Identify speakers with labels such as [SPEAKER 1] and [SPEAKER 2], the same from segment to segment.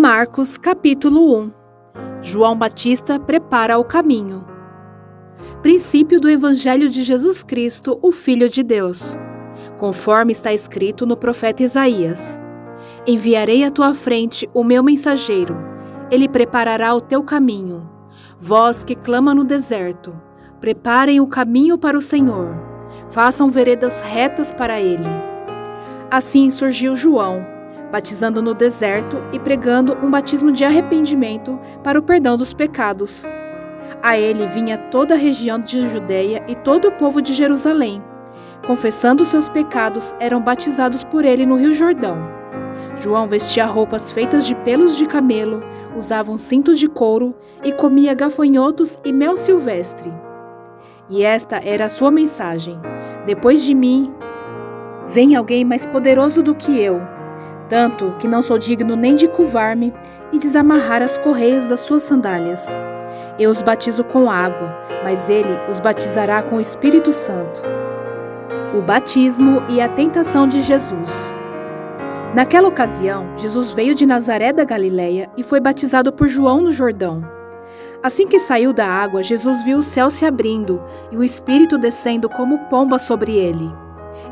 [SPEAKER 1] Marcos, capítulo 1. João Batista prepara o caminho. Princípio do Evangelho de Jesus Cristo, o Filho de Deus. Conforme está escrito no profeta Isaías: Enviarei à tua frente o meu mensageiro, ele preparará o teu caminho. Vós que clama no deserto, preparem o caminho para o Senhor, façam veredas retas para ele. Assim surgiu João, batizando no deserto e pregando um batismo de arrependimento para o perdão dos pecados. A ele vinha toda a região de Judeia e todo o povo de Jerusalém. Confessando seus pecados, eram batizados por ele no Rio Jordão. João vestia roupas feitas de pelos de camelo, usava um cinto de couro e comia gafanhotos e mel silvestre. E esta era a sua mensagem: depois de mim, vem alguém mais poderoso do que eu, tanto que não sou digno nem de curvar-me e desamarrar as correias das suas sandálias. Eu os batizo com água, mas ele os batizará com o Espírito Santo. O batismo e a tentação de Jesus. Naquela ocasião, Jesus veio de Nazaré da Galileia e foi batizado por João no Jordão. Assim que saiu da água, Jesus viu o céu se abrindo e o Espírito descendo como pomba sobre ele.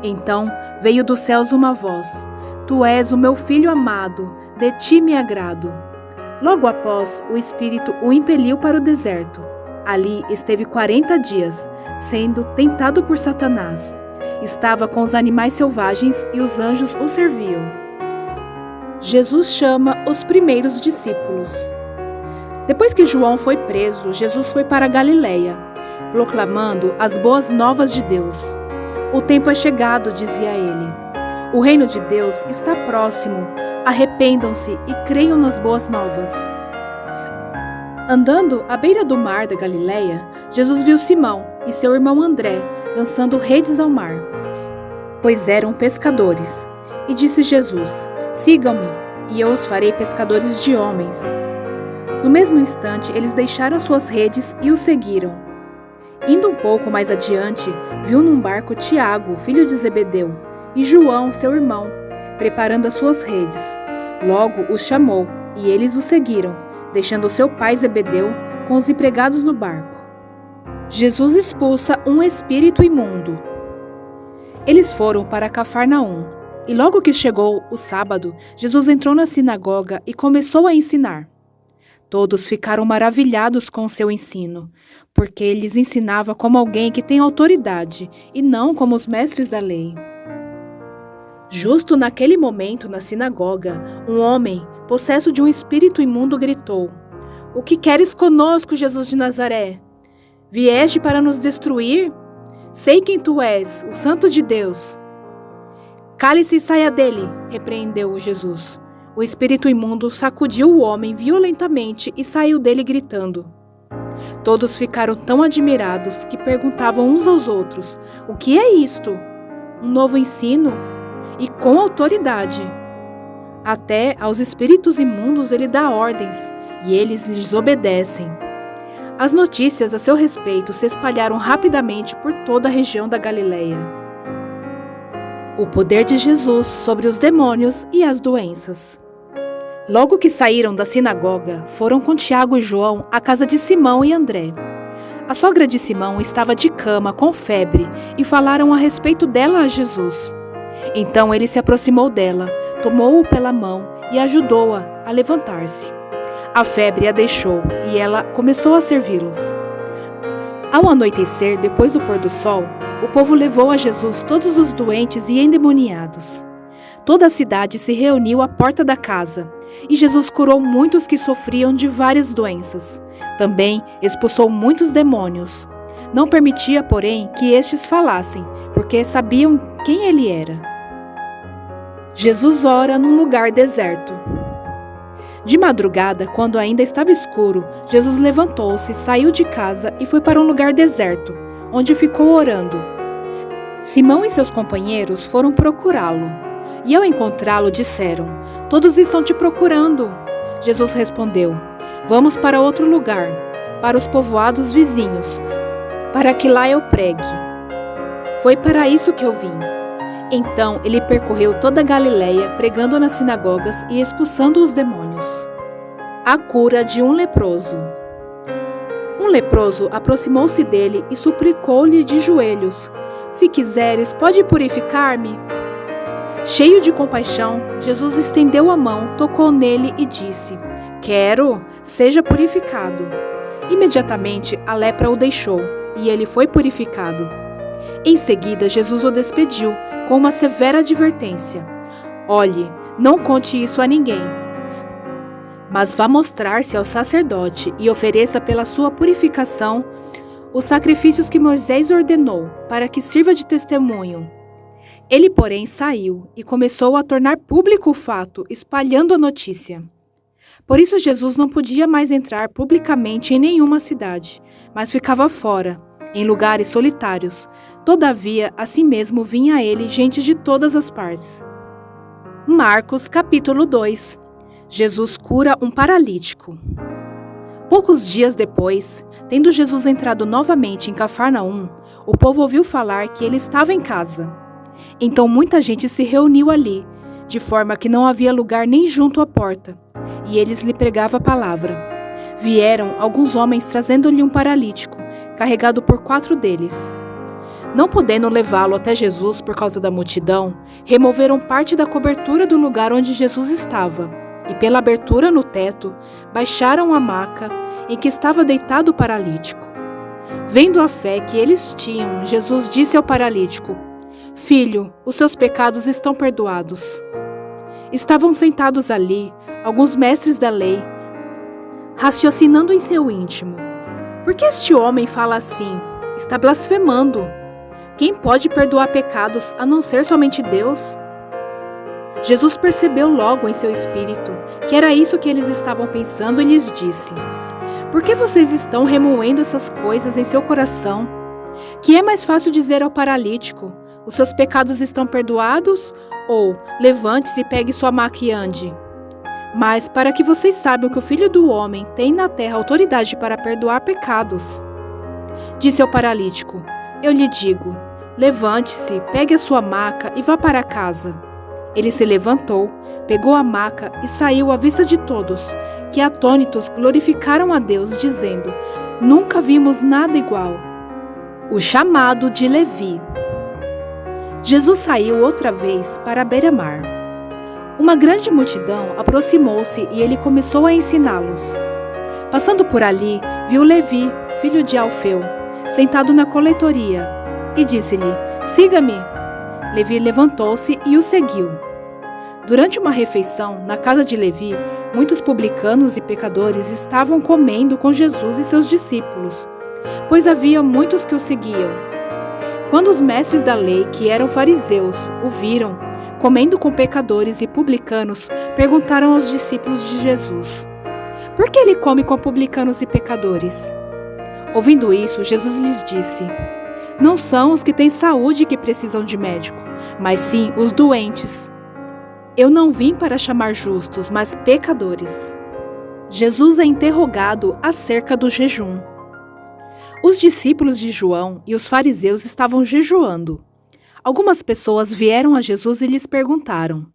[SPEAKER 1] Então veio dos céus uma voz: Tu és o meu Filho amado, de ti me agrado. Logo após, o Espírito o impeliu para o deserto. Ali esteve 40 dias, sendo tentado por Satanás. Estava com os animais selvagens e os anjos o serviam. Jesus chama os primeiros discípulos. Depois que João foi preso, Jesus foi para a Galileia, proclamando as boas novas de Deus. O tempo é chegado, dizia ele. O reino de Deus está próximo. Arrependam-se e creiam nas boas novas. Andando à beira do mar da Galileia, Jesus viu Simão e seu irmão André lançando redes ao mar, pois eram pescadores. E disse Jesus: Sigam-me, e eu os farei pescadores de homens. No mesmo instante, eles deixaram suas redes e o seguiram. Indo um pouco mais adiante, viu num barco Tiago, filho de Zebedeu, e João, seu irmão, preparando as suas redes. Logo os chamou, e eles o seguiram, deixando seu pai Zebedeu com os empregados no barco. Jesus expulsa um espírito imundo. Eles foram para Cafarnaum, e logo que chegou o sábado, Jesus entrou na sinagoga e começou a ensinar. Todos ficaram maravilhados com o seu ensino, porque ele lhes ensinava como alguém que tem autoridade, e não como os mestres da lei. Justo naquele momento, na sinagoga, um homem, possesso de um espírito imundo, gritou: O que queres conosco, Jesus de Nazaré? Vieste para nos destruir? Sei quem tu és, o Santo de Deus. Cale-se e saia dele, repreendeu Jesus. O espírito imundo sacudiu o homem violentamente e saiu dele gritando. Todos ficaram tão admirados que perguntavam uns aos outros: O que é isto? Um novo ensino? E com autoridade. Até aos espíritos imundos ele dá ordens, e eles lhes obedecem. As notícias a seu respeito se espalharam rapidamente por toda a região da Galileia. O poder de Jesus sobre os demônios e as doenças. Logo que saíram da sinagoga, foram com Tiago e João à casa de Simão e André. A sogra de Simão estava de cama com febre e falaram a respeito dela a Jesus. Então ele se aproximou dela, tomou-o pela mão e ajudou-a a levantar-se. A febre a deixou e ela começou a servi-los. Ao anoitecer, depois do pôr do sol, o povo levou a Jesus todos os doentes e endemoniados. Toda a cidade se reuniu à porta da casa, e Jesus curou muitos que sofriam de várias doenças. Também expulsou muitos demônios. Não permitia, porém, que estes falassem, porque sabiam quem ele era. Jesus ora num lugar deserto. De madrugada, quando ainda estava escuro, Jesus levantou-se, saiu de casa e foi para um lugar deserto, onde ficou orando. Simão e seus companheiros foram procurá-lo, e ao encontrá-lo disseram: Todos estão te procurando. Jesus respondeu: Vamos para outro lugar, para os povoados vizinhos, para que lá eu pregue. Foi para isso que eu vim. Então ele percorreu toda a Galileia, pregando nas sinagogas e expulsando os demônios. A cura de um leproso. Um leproso aproximou-se dele e suplicou-lhe de joelhos: Se quiseres, pode purificar-me? Cheio de compaixão, Jesus estendeu a mão, tocou nele e disse: Quero, seja purificado. Imediatamente a lepra o deixou, e ele foi purificado. Em seguida, Jesus o despediu com uma severa advertência: Olhe, não conte isso a ninguém, mas vá mostrar-se ao sacerdote e ofereça pela sua purificação os sacrifícios que Moisés ordenou, para que sirva de testemunho. Ele, porém, saiu e começou a tornar público o fato, espalhando a notícia. Por isso Jesus não podia mais entrar publicamente em nenhuma cidade, mas ficava fora, em lugares solitários. Todavia, assim mesmo vinha a ele gente de todas as partes. Marcos, capítulo 2. Jesus cura um paralítico. Poucos dias depois, tendo Jesus entrado novamente em Cafarnaum, o povo ouviu falar que ele estava em casa. Então muita gente se reuniu ali, de forma que não havia lugar nem junto à porta, e eles lhe pregavam a palavra. Vieram alguns homens trazendo-lhe um paralítico, carregado por 4 deles. Não podendo levá-lo até Jesus por causa da multidão, removeram parte da cobertura do lugar onde Jesus estava, e pela abertura no teto, baixaram a maca em que estava deitado o paralítico. Vendo a fé que eles tinham, Jesus disse ao paralítico: Filho, os seus pecados estão perdoados. Estavam sentados ali alguns mestres da lei, raciocinando em seu íntimo: Por que este homem fala assim? Está blasfemando. Quem pode perdoar pecados a não ser somente Deus? Jesus percebeu logo em seu espírito que era isso que eles estavam pensando e lhes disse: Por que vocês estão remoendo essas coisas em seu coração? Que é mais fácil dizer ao paralítico: Os seus pecados estão perdoados? Ou, levante-se e pegue sua maca e ande. Mas para que vocês saibam que o Filho do Homem tem na terra autoridade para perdoar pecados. Disse ao paralítico: Eu lhe digo, levante-se, pegue a sua maca e vá para casa. Ele se levantou, pegou a maca e saiu à vista de todos, que atônitos glorificaram a Deus, dizendo: Nunca vimos nada igual. O chamado de Levi. Jesus saiu outra vez para a beira-mar. Uma grande multidão aproximou-se e ele começou a ensiná-los. Passando por ali, viu Levi, filho de Alfeu, sentado na coletoria, e disse-lhe: Siga-me. Levi levantou-se e o seguiu. Durante uma refeição, na casa de Levi, muitos publicanos e pecadores estavam comendo com Jesus e seus discípulos, pois havia muitos que o seguiam. Quando os mestres da lei, que eram fariseus, o viram, comendo com pecadores e publicanos, perguntaram aos discípulos de Jesus: Por que ele come com publicanos e pecadores? Ouvindo isso, Jesus lhes disse: Não são os que têm saúde que precisam de médico, mas sim os doentes. Eu não vim para chamar justos, mas pecadores. Jesus é interrogado acerca do jejum. Os discípulos de João e os fariseus estavam jejuando. Algumas pessoas vieram a Jesus e lhes perguntaram: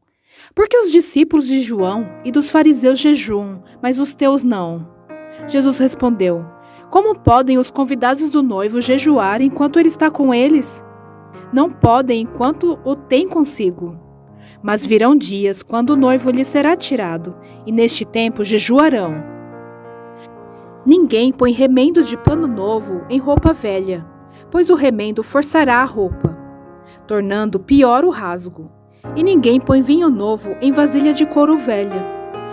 [SPEAKER 1] Por que os discípulos de João e dos fariseus jejuam, mas os teus não? Jesus respondeu: Como podem os convidados do noivo jejuar enquanto ele está com eles? Não podem enquanto o tem consigo. Mas virão dias quando o noivo lhes será tirado, e neste tempo jejuarão. Ninguém põe remendo de pano novo em roupa velha, pois o remendo forçará a roupa, tornando pior o rasgo. E ninguém põe vinho novo em vasilha de couro velha.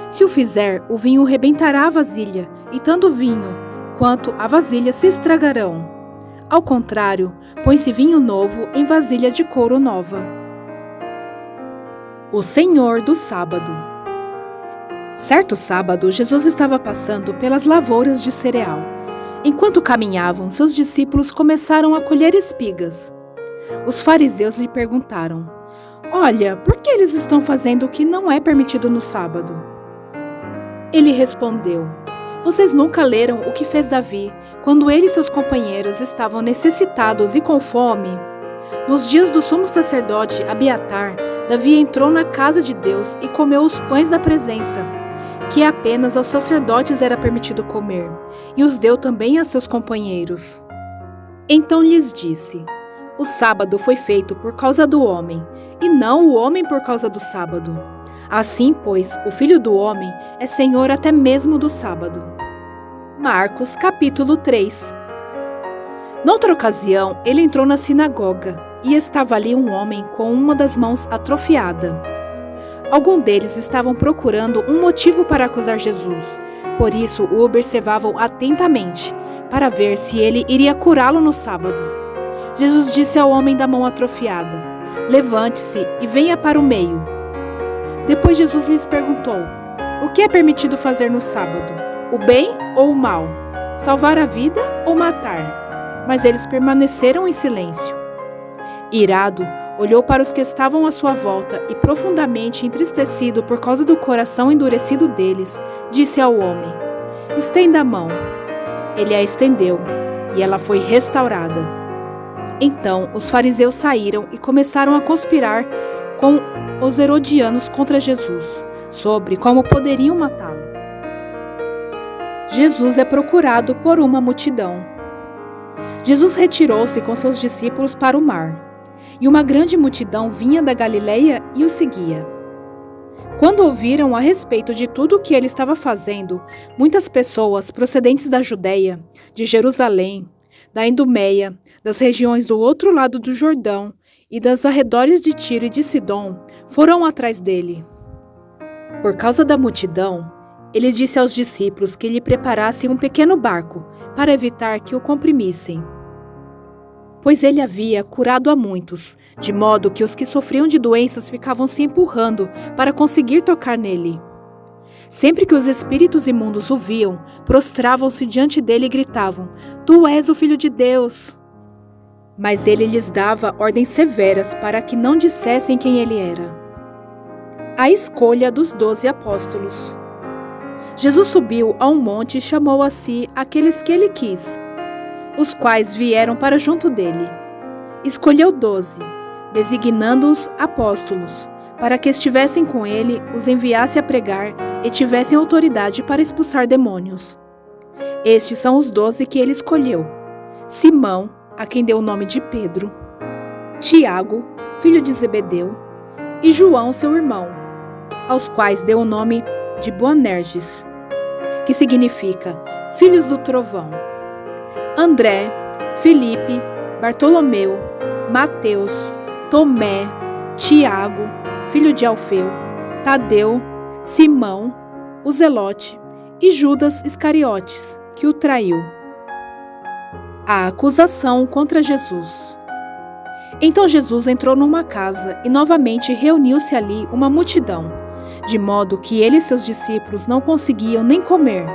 [SPEAKER 1] Se o fizer, o vinho rebentará a vasilha, e tanto o vinho quanto a vasilha se estragarão. Ao contrário, põe-se vinho novo em vasilha de couro nova. O Senhor do Sábado. Certo sábado, Jesus estava passando pelas lavouras de cereal. Enquanto caminhavam, seus discípulos começaram a colher espigas. Os fariseus lhe perguntaram: Olha, por que eles estão fazendo o que não é permitido no sábado? Ele respondeu: Vocês nunca leram o que fez Davi, quando ele e seus companheiros estavam necessitados e com fome? Nos dias do sumo sacerdote Abiatar, Davi entrou na casa de Deus e comeu os pães da presença, que apenas aos sacerdotes era permitido comer, e os deu também a seus companheiros. Então lhes disse: o sábado foi feito por causa do homem, e não o homem por causa do sábado. Assim, pois, o Filho do Homem é Senhor até mesmo do sábado. Marcos, capítulo 3. Noutra ocasião, ele entrou na sinagoga, e estava ali um homem com uma das mãos atrofiada. Alguns deles estavam procurando um motivo para acusar Jesus, por isso o observavam atentamente, para ver se ele iria curá-lo no sábado. Jesus disse ao homem da mão atrofiada: levante-se e venha para o meio. Depois Jesus lhes perguntou: o que é permitido fazer no sábado? O bem ou o mal? Salvar a vida ou matar? Mas eles permaneceram em silêncio. Irado, olhou para os que estavam à sua volta e, profundamente entristecido por causa do coração endurecido deles, disse ao homem: estenda a mão. Ele a estendeu, e ela foi restaurada. Então os fariseus saíram e começaram a conspirar com os herodianos contra Jesus, sobre como poderiam matá-lo. Jesus é procurado por uma multidão. Jesus retirou-se com seus discípulos para o mar, e uma grande multidão vinha da Galileia e o seguia. Quando ouviram a respeito de tudo o que ele estava fazendo, muitas pessoas procedentes da Judeia, de Jerusalém, da Idumeia, das regiões do outro lado do Jordão e dos arredores de Tiro e de Sidom foram atrás dele. Por causa da multidão, ele disse aos discípulos que lhe preparassem um pequeno barco para evitar que o comprimissem. Pois ele havia curado a muitos, de modo que os que sofriam de doenças ficavam se empurrando para conseguir tocar nele. Sempre que os espíritos imundos o viam, prostravam-se diante dele e gritavam: Tu és o Filho de Deus! Mas ele lhes dava ordens severas para que não dissessem quem ele era. A escolha dos 12 apóstolos. Jesus subiu a um monte e chamou a si aqueles que ele quis, os quais vieram para junto dele. Escolheu 12, designando-os apóstolos, para que estivessem com ele, os enviasse a pregar e tivessem autoridade para expulsar demônios. Estes são os 12 que ele escolheu: Simão, a quem deu o nome de Pedro, Tiago, filho de Zebedeu, e João, seu irmão, aos quais deu o nome de Boanerges, que significa filhos do trovão, André, Filipe, Bartolomeu, Mateus, Tomé, Tiago, filho de Alfeu, Tadeu, Simão, o Zelote e Judas Iscariotes, que o traiu. A acusação contra Jesus. Então Jesus entrou numa casa e novamente reuniu-se ali uma multidão, de modo que ele e seus discípulos não conseguiam nem comer.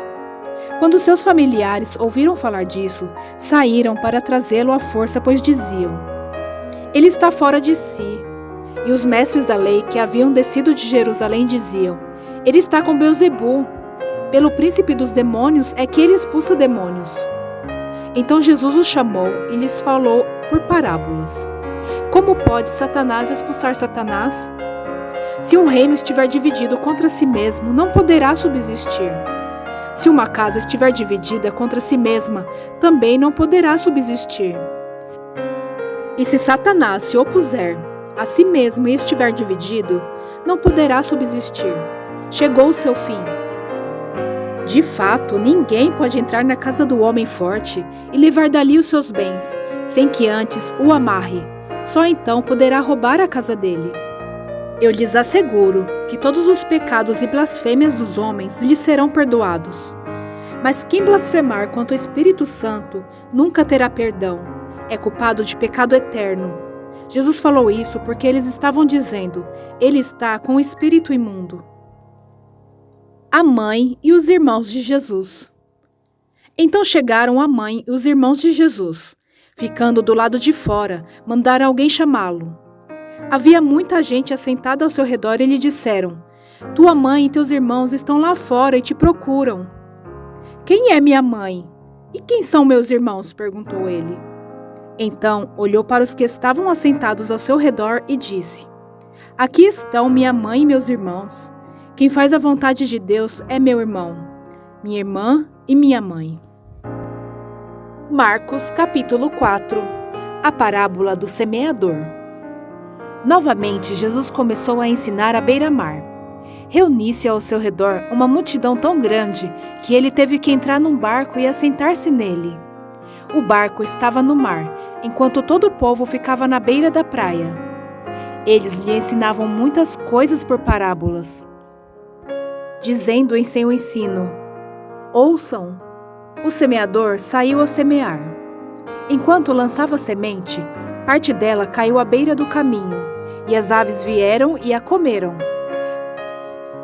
[SPEAKER 1] Quando seus familiares ouviram falar disso, saíram para trazê-lo à força, pois diziam: ele está fora de si. E os mestres da lei que haviam descido de Jerusalém diziam: ele está com Beelzebu. Pelo príncipe dos demônios é que ele expulsa demônios. Então Jesus os chamou e lhes falou por parábolas: como pode Satanás expulsar Satanás? Se um reino estiver dividido contra si mesmo, não poderá subsistir. Se uma casa estiver dividida contra si mesma, também não poderá subsistir. E se Satanás se opuser a si mesmo e estiver dividido, não poderá subsistir. Chegou o seu fim. De fato, ninguém pode entrar na casa do homem forte e levar dali os seus bens, sem que antes o amarre. Só então poderá roubar a casa dele. Eu lhes asseguro que todos os pecados e blasfêmias dos homens lhes serão perdoados. Mas quem blasfemar contra o Espírito Santo nunca terá perdão. É culpado de pecado eterno. Jesus falou isso porque eles estavam dizendo: ele está com o espírito imundo. A mãe e os irmãos de Jesus. Então chegaram a mãe e os irmãos de Jesus. Ficando do lado de fora, mandaram alguém chamá-lo. Havia muita gente assentada ao seu redor e lhe disseram: tua mãe e teus irmãos estão lá fora e te procuram. Quem é minha mãe? E quem são meus irmãos? Perguntou ele. Então olhou para os que estavam assentados ao seu redor e disse: aqui estão minha mãe e meus irmãos. Quem faz a vontade de Deus é meu irmão, minha irmã e minha mãe. Marcos, capítulo 4. A parábola do semeador. Novamente, Jesus começou a ensinar à beira-mar. Reuniu-se ao seu redor uma multidão tão grande que ele teve que entrar num barco e assentar-se nele. O barco estava no mar, enquanto todo o povo ficava na beira da praia. Eles lhe ensinavam muitas coisas por parábolas, dizendo em seu ensino: ouçam, o semeador saiu a semear. Enquanto lançava semente, parte dela caiu à beira do caminho, e as aves vieram e a comeram.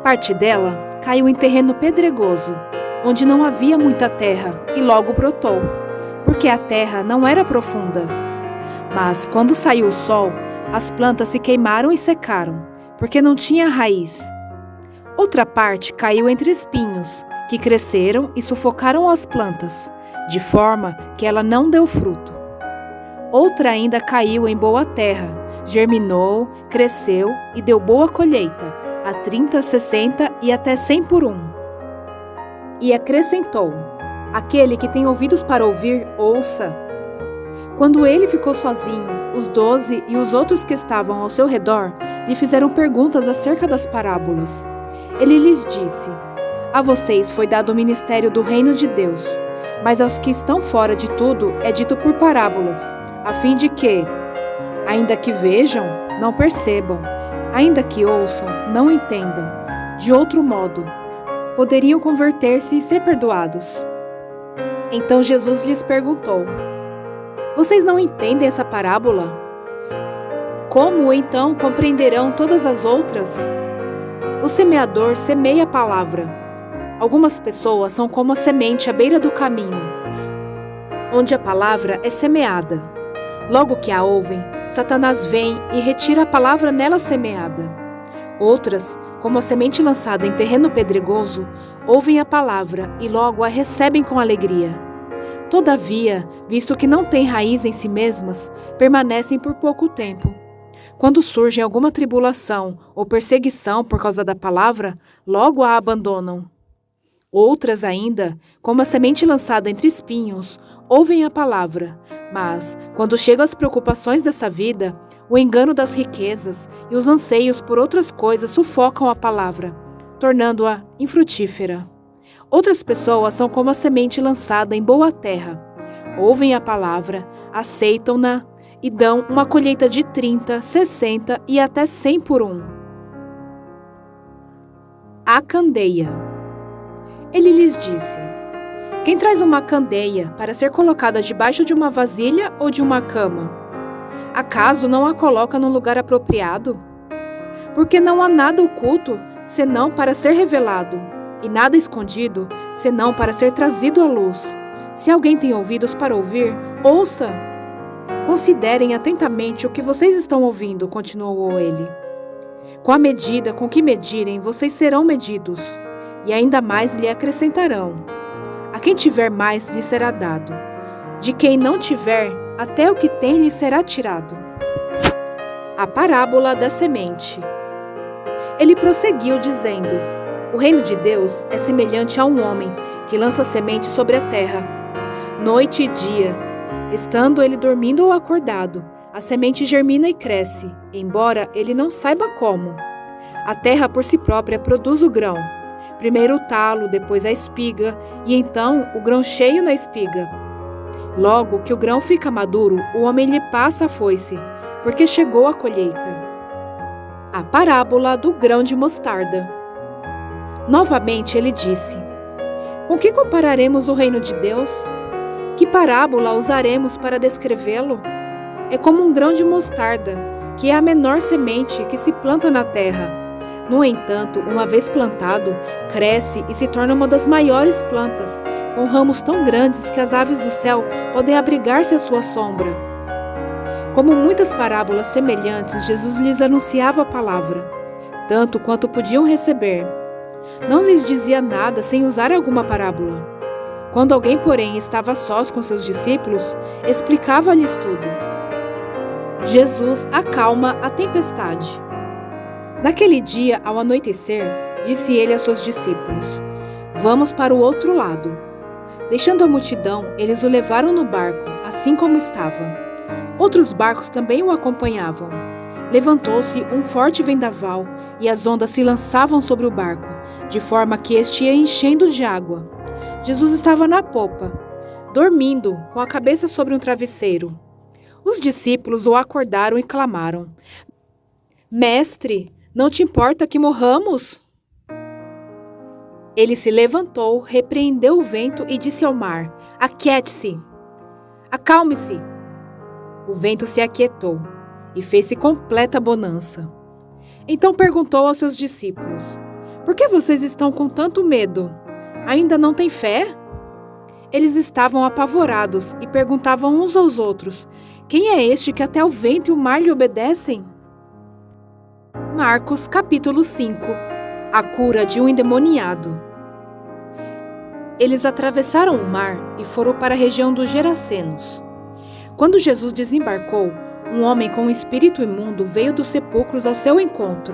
[SPEAKER 1] Parte dela caiu em terreno pedregoso, onde não havia muita terra, e logo brotou, porque a terra não era profunda. Mas quando saiu o sol, as plantas se queimaram e secaram, porque não tinha raiz. Outra parte caiu entre espinhos, que cresceram e sufocaram as plantas, de forma que ela não deu fruto. Outra ainda caiu em boa terra, germinou, cresceu e deu boa colheita, a 30, 60 e até 100 por um. E acrescentou: aquele que tem ouvidos para ouvir, ouça. Quando ele ficou sozinho, os 12 e os outros que estavam ao seu redor lhe fizeram perguntas acerca das parábolas. Ele lhes disse: a vocês foi dado o ministério do reino de Deus, mas aos que estão fora de tudo é dito por parábolas, a fim de que, ainda que vejam, não percebam, ainda que ouçam, não entendam. De outro modo, poderiam converter-se e ser perdoados. Então Jesus lhes perguntou: vocês não entendem essa parábola? Como então compreenderão todas as outras? O semeador semeia a palavra. Algumas pessoas são como a semente à beira do caminho, onde a palavra é semeada. Logo que a ouvem, Satanás vem e retira a palavra nela semeada. Outras, como a semente lançada em terreno pedregoso, ouvem a palavra e logo a recebem com alegria. Todavia, visto que não têm raiz em si mesmas, permanecem por pouco tempo. Quando surge alguma tribulação ou perseguição por causa da palavra, logo a abandonam. Outras ainda, como a semente lançada entre espinhos, ouvem a palavra, mas, quando chegam as preocupações dessa vida, o engano das riquezas e os anseios por outras coisas sufocam a palavra, tornando-a infrutífera. Outras pessoas são como a semente lançada em boa terra. Ouvem a palavra, aceitam-na e dão uma colheita de 30, 60 e até 100 por um. A candeia. Ele lhes disse: quem traz uma candeia para ser colocada debaixo de uma vasilha ou de uma cama? Acaso não a coloca no lugar apropriado? Porque não há nada oculto, senão para ser revelado, e nada escondido, senão para ser trazido à luz. Se alguém tem ouvidos para ouvir, ouça. Considerem atentamente o que vocês estão ouvindo, continuou ele. Com a medida com que medirem, vocês serão medidos, e ainda mais lhe acrescentarão. A quem tiver mais, lhe será dado. De quem não tiver, até o que tem lhe será tirado. A parábola da semente. Ele prosseguiu dizendo: o reino de Deus é semelhante a um homem que lança semente sobre a terra. Noite e dia, estando ele dormindo ou acordado, a semente germina e cresce, embora ele não saiba como. A terra por si própria produz o grão. Primeiro o talo, depois a espiga, e então o grão cheio na espiga. Logo que o grão fica maduro, o homem lhe passa a foice, porque chegou a colheita. A parábola do grão de mostarda. Novamente ele disse: com que compararemos o reino de Deus? Que parábola usaremos para descrevê-lo? É como um grão de mostarda, que é a menor semente que se planta na terra. No entanto, uma vez plantado, cresce e se torna uma das maiores plantas, com ramos tão grandes que as aves do céu podem abrigar-se à sua sombra. Como muitas parábolas semelhantes, Jesus lhes anunciava a palavra, tanto quanto podiam receber. Não lhes dizia nada sem usar alguma parábola. Quando alguém, porém, estava a sós com seus discípulos, explicava-lhes tudo. Jesus acalma a tempestade. Naquele dia, ao anoitecer, disse ele aos seus discípulos: Vamos para o outro lado. Deixando a multidão, eles o levaram no barco, assim como estava. Outros barcos também o acompanhavam. Levantou-se um forte vendaval e as ondas se lançavam sobre o barco, de forma que este ia enchendo de água. Jesus estava na popa, dormindo, com a cabeça sobre um travesseiro. Os discípulos o acordaram e clamaram: Mestre, não te importa que morramos? Ele se levantou, repreendeu o vento e disse ao mar: Aquiete-se! Acalme-se! O vento se aquietou e fez-se completa bonança. Então perguntou aos seus discípulos: Por que vocês estão com tanto medo? Ainda não têm fé? Eles estavam apavorados e perguntavam uns aos outros: Quem é este que até o vento e o mar lhe obedecem? Marcos capítulo 5. A cura de um endemoniado. Eles atravessaram o mar e foram para a região dos Gerasenos. Quando Jesus desembarcou, um homem com um espírito imundo veio dos sepulcros ao seu encontro.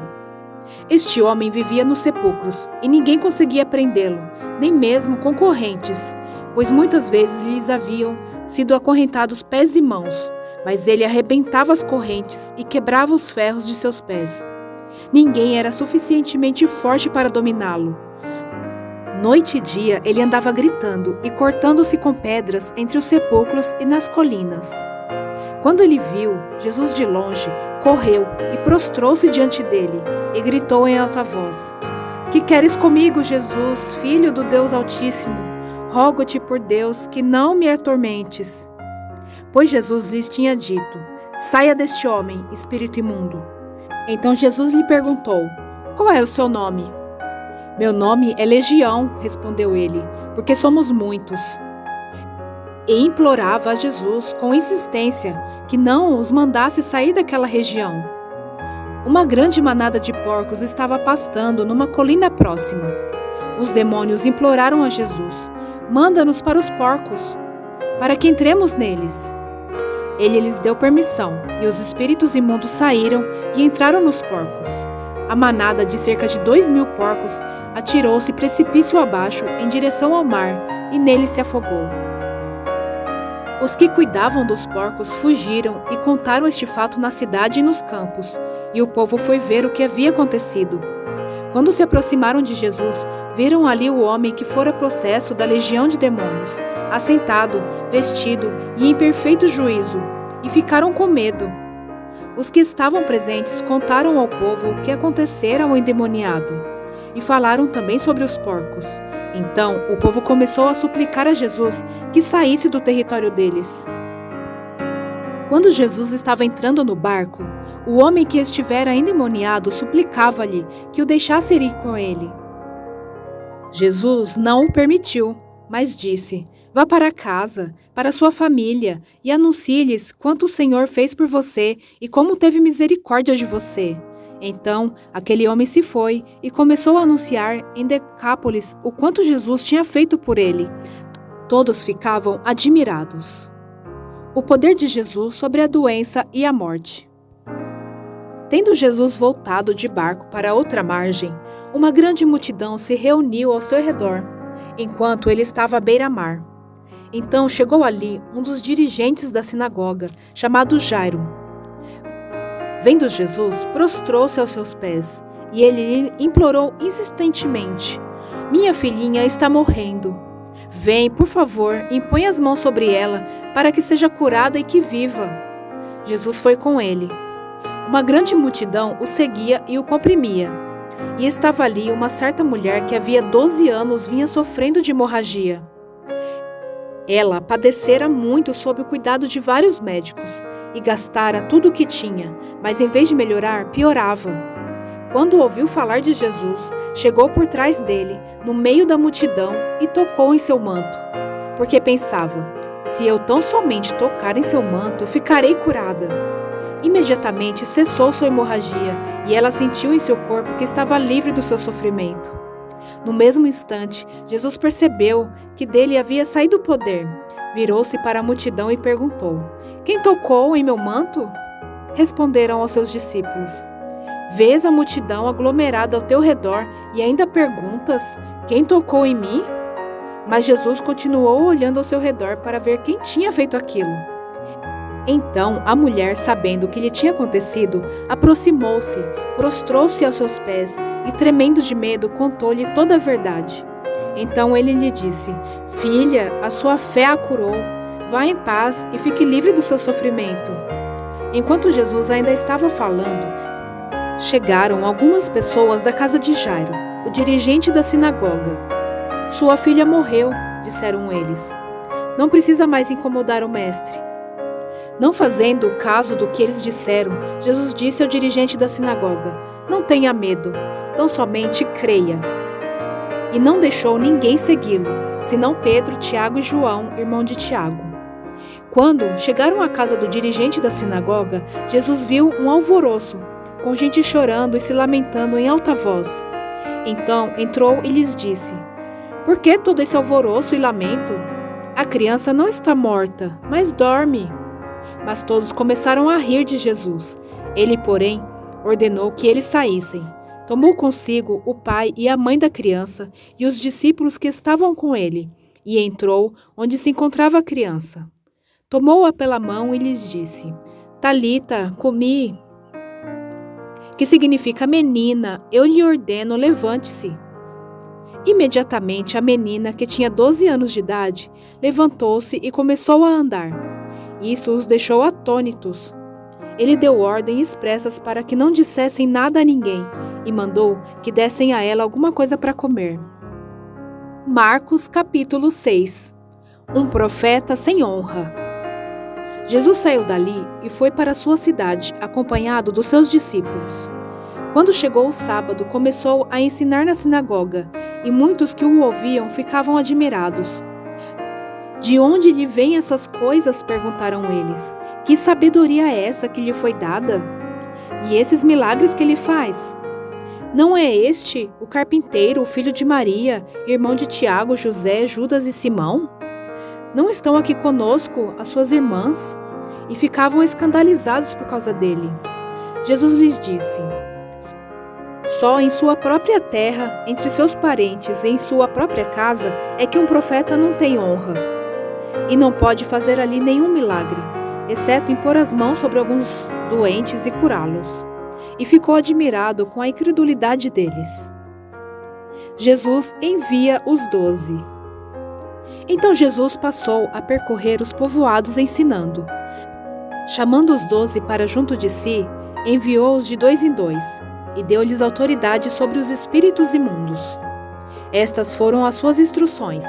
[SPEAKER 1] Este homem vivia nos sepulcros e ninguém conseguia prendê-lo, nem mesmo com correntes, pois muitas vezes lhes haviam sido acorrentados pés e mãos, mas ele arrebentava as correntes e quebrava os ferros de seus pés. Ninguém era suficientemente forte para dominá-lo. Noite e dia ele andava gritando e cortando-se com pedras entre os sepulcros e nas colinas. Quando ele viu Jesus de longe, correu e prostrou-se diante dele e gritou em alta voz: Que queres comigo, Jesus, filho do Deus Altíssimo? Rogo-te por Deus que não me atormentes. Pois Jesus lhes tinha dito: Saia deste homem, espírito imundo. Então Jesus lhe perguntou: Qual é o seu nome? Meu nome é Legião, respondeu ele, porque somos muitos. E implorava a Jesus com insistência que não os mandasse sair daquela região. Uma grande manada de porcos estava pastando numa colina próxima. Os demônios imploraram a Jesus: Manda-nos para os porcos, para que entremos neles. Ele lhes deu permissão, e os espíritos imundos saíram e entraram nos porcos. A manada de cerca de 2.000 porcos atirou-se precipício abaixo em direção ao mar e nele se afogou. Os que cuidavam dos porcos fugiram e contaram este fato na cidade e nos campos, e o povo foi ver o que havia acontecido. Quando se aproximaram de Jesus, viram ali o homem que fora possesso da legião de demônios, assentado, vestido e em perfeito juízo, e ficaram com medo. Os que estavam presentes contaram ao povo o que acontecera ao endemoniado, e falaram também sobre os porcos. Então o povo começou a suplicar a Jesus que saísse do território deles. Quando Jesus estava entrando no barco, o homem que estivera endemoniado suplicava-lhe que o deixasse ir com ele. Jesus não o permitiu, mas disse: Vá para casa, para sua família, e anuncie-lhes quanto o Senhor fez por você e como teve misericórdia de você. Então, aquele homem se foi e começou a anunciar em Decápolis o quanto Jesus tinha feito por ele. Todos ficavam admirados. O poder de Jesus sobre a doença e a morte. Tendo Jesus voltado de barco para outra margem, uma grande multidão se reuniu ao seu redor, enquanto ele estava à beira-mar. Então chegou ali um dos dirigentes da sinagoga, chamado Jairo. Vendo Jesus, prostrou-se aos seus pés, e ele lhe implorou insistentemente: Minha filhinha está morrendo. Vem, por favor, e põe as mãos sobre ela, para que seja curada e que viva. Jesus foi com ele. Uma grande multidão o seguia e o comprimia. E estava ali uma certa mulher que havia 12 anos vinha sofrendo de hemorragia. Ela padecera muito sob o cuidado de vários médicos e gastara tudo o que tinha, mas em vez de melhorar, piorava. Quando ouviu falar de Jesus, chegou por trás dele, no meio da multidão, e tocou em seu manto, porque pensava: se eu tão somente tocar em seu manto, ficarei curada. Imediatamente cessou sua hemorragia e ela sentiu em seu corpo que estava livre do seu sofrimento. No mesmo instante, Jesus percebeu que dele havia saído o poder. Virou-se para a multidão e perguntou: Quem tocou em meu manto? Responderam aos seus discípulos. Vês a multidão aglomerada ao teu redor e ainda perguntas: quem tocou em mim? Mas Jesus continuou olhando ao seu redor para ver quem tinha feito aquilo. Então a mulher, sabendo o que lhe tinha acontecido, aproximou-se, prostrou-se aos seus pés e, tremendo de medo, contou-lhe toda a verdade. Então ele lhe disse: Filha, a sua fé a curou. Vá em paz e fique livre do seu sofrimento. Enquanto Jesus ainda estava falando, chegaram algumas pessoas da casa de Jairo, o dirigente da sinagoga. Sua filha morreu, disseram eles. Não precisa mais incomodar o mestre. Não fazendo caso do que eles disseram, Jesus disse ao dirigente da sinagoga: Não tenha medo, tão somente creia. E não deixou ninguém segui-lo, senão Pedro, Tiago e João, irmão de Tiago. Quando chegaram à casa do dirigente da sinagoga, Jesus viu um alvoroço, com gente chorando e se lamentando em alta voz. Então entrou e lhes disse: Por que todo esse alvoroço e lamento? A criança não está morta, mas dorme. Mas todos começaram a rir de Jesus. Ele, porém, ordenou que eles saíssem. Tomou consigo o pai e a mãe da criança e os discípulos que estavam com ele, e entrou onde se encontrava a criança. Tomou-a pela mão e lhes disse: Talita, cumi, que significa menina, eu lhe ordeno, levante-se. Imediatamente a menina, que tinha 12 anos de idade, levantou-se e começou a andar. Isso os deixou atônitos. Ele deu ordens expressas para que não dissessem nada a ninguém e mandou que dessem a ela alguma coisa para comer. Marcos capítulo 6. Um profeta sem honra. Jesus saiu dali e foi para sua cidade, acompanhado dos seus discípulos. Quando chegou o sábado, começou a ensinar na sinagoga, e muitos que o ouviam ficavam admirados. De onde lhe vêm essas coisas? Perguntaram eles. Que sabedoria é essa que lhe foi dada? E esses milagres que ele faz? Não é este o carpinteiro, o filho de Maria, irmão de Tiago, José, Judas e Simão? Não estão aqui conosco as suas irmãs? E ficavam escandalizados por causa dele. Jesus lhes disse: Só em sua própria terra, entre seus parentes e em sua própria casa, é que um profeta não tem honra. E não pode fazer ali nenhum milagre, exceto impor as mãos sobre alguns doentes e curá-los. E ficou admirado com a incredulidade deles. Jesus envia os 12. Então Jesus passou a percorrer os povoados ensinando. Chamando os 12 para junto de si, enviou-os de 2 em 2, e deu-lhes autoridade sobre os espíritos imundos. Estas foram as suas instruções.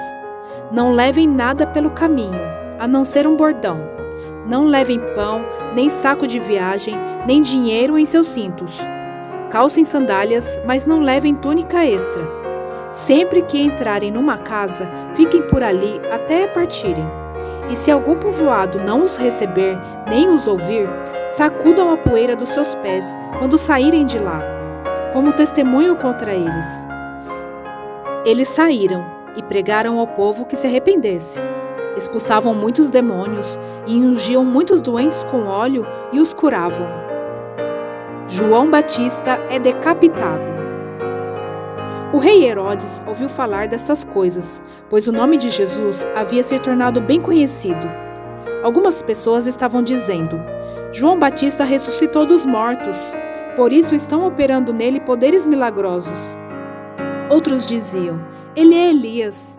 [SPEAKER 1] Não levem nada pelo caminho, a não ser um bordão. Não levem pão, nem saco de viagem, nem dinheiro em seus cintos. Calcem sandálias, mas não levem túnica extra. Sempre que entrarem numa casa, fiquem por ali até partirem. E se algum povoado não os receber, nem os ouvir, sacudam a poeira dos seus pés quando saírem de lá, como testemunho contra eles. Eles saíram e pregaram ao povo que se arrependesse. Expulsavam muitos demônios e ungiam muitos doentes com óleo e os curavam. João Batista é decapitado. O rei Herodes ouviu falar dessas coisas, pois o nome de Jesus havia se tornado bem conhecido. Algumas pessoas estavam dizendo: João Batista ressuscitou dos mortos, por isso estão operando nele poderes milagrosos. Outros diziam: Ele é Elias.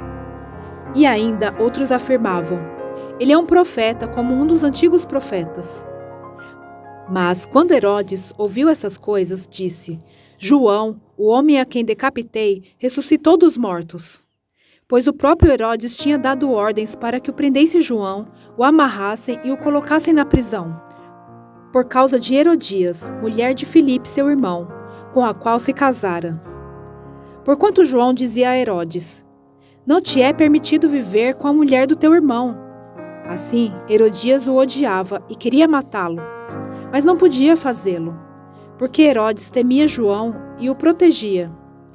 [SPEAKER 1] E ainda outros afirmavam: Ele é um profeta, como um dos antigos profetas. Mas quando Herodes ouviu essas coisas, disse: João, o homem a quem decapitei, ressuscitou dos mortos. Pois o próprio Herodes tinha dado ordens para que o prendesse João, o amarrassem e o colocassem na prisão, por causa de Herodias, mulher de Filipe, seu irmão, com a qual se casara. Porquanto João dizia a Herodes: Não te é permitido viver com a mulher do teu irmão. Assim, Herodias o odiava e queria matá-lo, mas não podia fazê-lo, porque Herodes temia João e o protegia,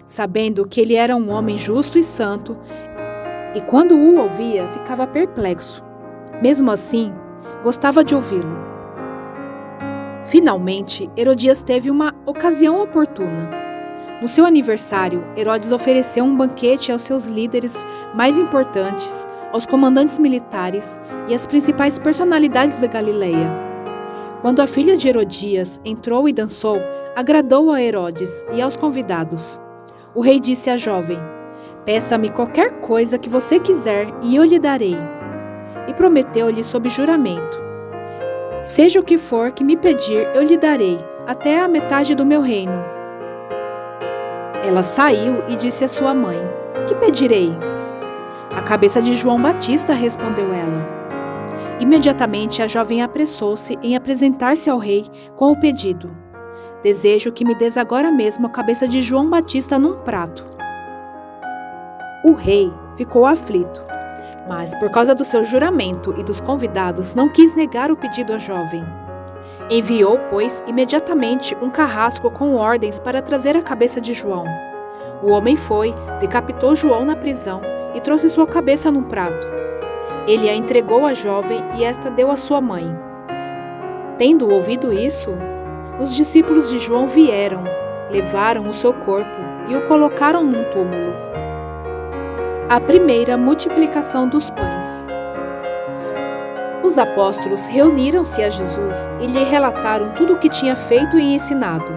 [SPEAKER 1] sabendo que ele era um homem justo e santo, e quando o ouvia, ficava perplexo. Mesmo assim, gostava de ouvi-lo. Finalmente, Herodias teve uma ocasião oportuna. No seu aniversário, Herodes ofereceu um banquete aos seus líderes mais importantes, aos comandantes militares e às principais personalidades da Galileia. Quando a filha de Herodias entrou e dançou, agradou a Herodes e aos convidados. O rei disse à jovem: "Peça-me qualquer coisa que você quiser e eu lhe darei." E prometeu-lhe sob juramento: "Seja o que for que me pedir, eu lhe darei, até a metade do meu reino." Ela saiu e disse à sua mãe: "Que pedirei?" "A cabeça de João Batista", respondeu ela. Imediatamente a jovem apressou-se em apresentar-se ao rei com o pedido: "Desejo que me des agora mesmo a cabeça de João Batista num prato." O rei ficou aflito, mas por causa do seu juramento e dos convidados não quis negar o pedido à jovem. Enviou, pois, imediatamente um carrasco com ordens para trazer a cabeça de João. O homem foi, decapitou João na prisão e trouxe sua cabeça num prato. Ele a entregou à jovem e esta deu à sua mãe. Tendo ouvido isso, os discípulos de João vieram, levaram o seu corpo e o colocaram num túmulo. A primeira multiplicação dos pães. Os apóstolos reuniram-se a Jesus e lhe relataram tudo o que tinha feito e ensinado.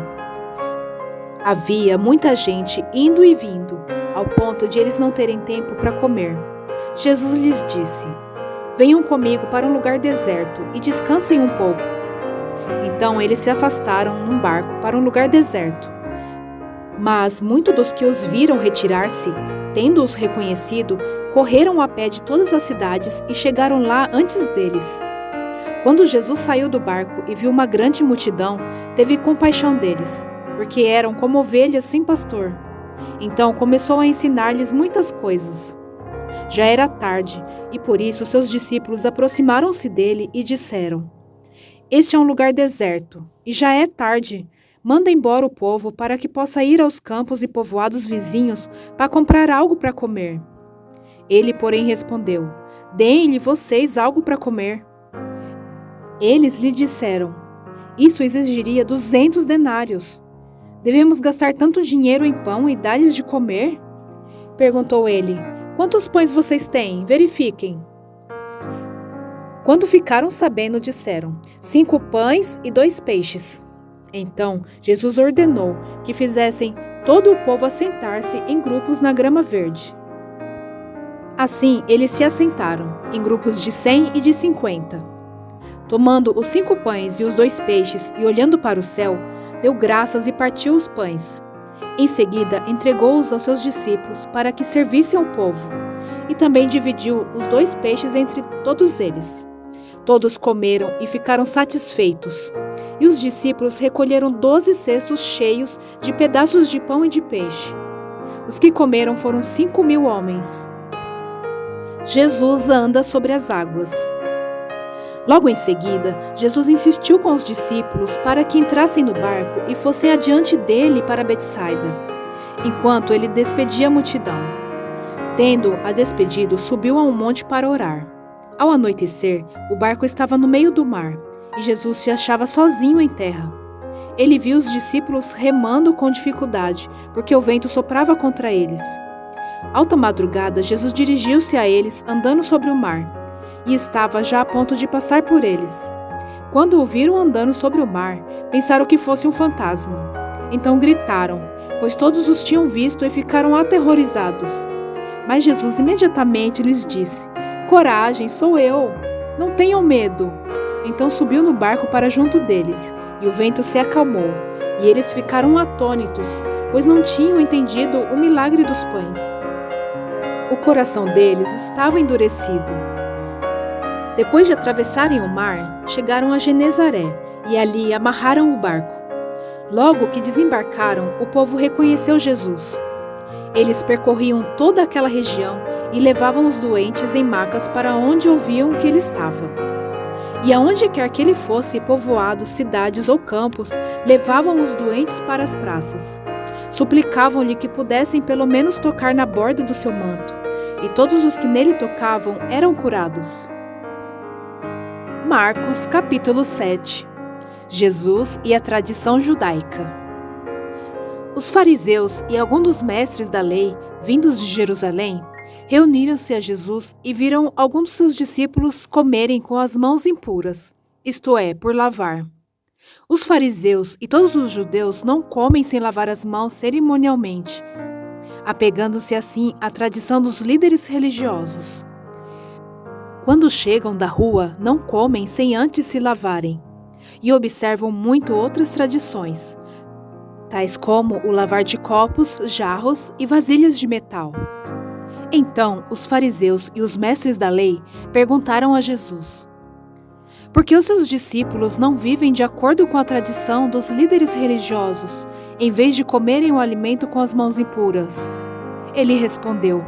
[SPEAKER 1] Havia muita gente indo e vindo, ao ponto de eles não terem tempo para comer. Jesus lhes disse: "Venham comigo para um lugar deserto e descansem um pouco." Então eles se afastaram num barco para um lugar deserto. Mas muitos dos que os viram retirar-se, tendo-os reconhecido, correram a pé de todas as cidades e chegaram lá antes deles. Quando Jesus saiu do barco e viu uma grande multidão, teve compaixão deles, porque eram como ovelhas sem pastor. Então começou a ensinar-lhes muitas coisas. Já era tarde, e por isso seus discípulos aproximaram-se dele e disseram: "Este é um lugar deserto, e já é tarde. Manda embora o povo para que possa ir aos campos e povoados vizinhos para comprar algo para comer." Ele, porém, respondeu: "Deem-lhe vocês algo para comer." Eles lhe disseram: "Isso exigiria 200 denários. Devemos gastar tanto dinheiro em pão e dar-lhes de comer?" Perguntou ele: "Quantos pães vocês têm? Verifiquem." Quando ficaram sabendo, disseram: 5 pães e 2 peixes. Então Jesus ordenou que fizessem todo o povo assentar-se em grupos na grama verde. Assim eles se assentaram, em grupos de 100 e de 50. Tomando os 5 pães e os 2 peixes e olhando para o céu, deu graças e partiu os pães. Em seguida entregou-os aos seus discípulos para que servissem ao povo, e também dividiu os 2 peixes entre todos eles. Todos comeram e ficaram satisfeitos. E os discípulos recolheram 12 cestos cheios de pedaços de pão e de peixe. Os que comeram foram 5.000 homens. Jesus anda sobre as águas. Logo em seguida, Jesus insistiu com os discípulos para que entrassem no barco e fossem adiante dele para Betsaida, enquanto ele despedia a multidão. Tendo-a despedido, subiu a um monte para orar. Ao anoitecer, o barco estava no meio do mar, e Jesus se achava sozinho em terra. Ele viu os discípulos remando com dificuldade, porque o vento soprava contra eles. Alta madrugada, Jesus dirigiu-se a eles, andando sobre o mar, e estava já a ponto de passar por eles. Quando o viram andando sobre o mar, pensaram que fosse um fantasma. Então gritaram, pois todos os tinham visto e ficaram aterrorizados. Mas Jesus imediatamente lhes disse: "Coragem, sou eu! Não tenham medo!" Então subiu no barco para junto deles, e o vento se acalmou, e eles ficaram atônitos, pois não tinham entendido o milagre dos pães. O coração deles estava endurecido. Depois de atravessarem o mar, chegaram a Genezaré, e ali amarraram o barco. Logo que desembarcaram, o povo reconheceu Jesus. Eles percorriam toda aquela região e levavam os doentes em macas para onde ouviam que ele estava. E aonde quer que ele fosse, povoados, cidades ou campos, levavam os doentes para as praças. Suplicavam-lhe que pudessem pelo menos tocar na borda do seu manto, e todos os que nele tocavam eram curados. Marcos, capítulo 7. Jesus e a tradição judaica. Os fariseus e alguns dos mestres da lei, vindos de Jerusalém, reuniram-se a Jesus e viram alguns dos seus discípulos comerem com as mãos impuras, isto é, por lavar. Os fariseus e todos os judeus não comem sem lavar as mãos cerimonialmente, apegando-se assim à tradição dos líderes religiosos. Quando chegam da rua, não comem sem antes se lavarem, e observam muito outras tradições, tais como o lavar de copos, jarros e vasilhas de metal. Então, os fariseus e os mestres da lei perguntaram a Jesus: por que os seus discípulos não vivem de acordo com a tradição dos líderes religiosos, em vez de comerem o alimento com as mãos impuras? Ele respondeu: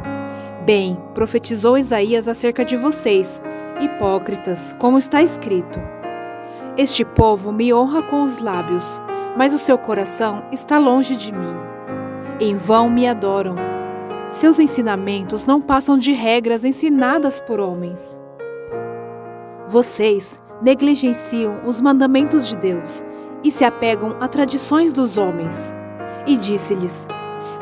[SPEAKER 1] bem, profetizou Isaías acerca de vocês, hipócritas, como está escrito: este povo me honra com os lábios, mas o seu coração está longe de mim. Em vão me adoram. Seus ensinamentos não passam de regras ensinadas por homens. Vocês negligenciam os mandamentos de Deus e se apegam a tradições dos homens. E disse-lhes: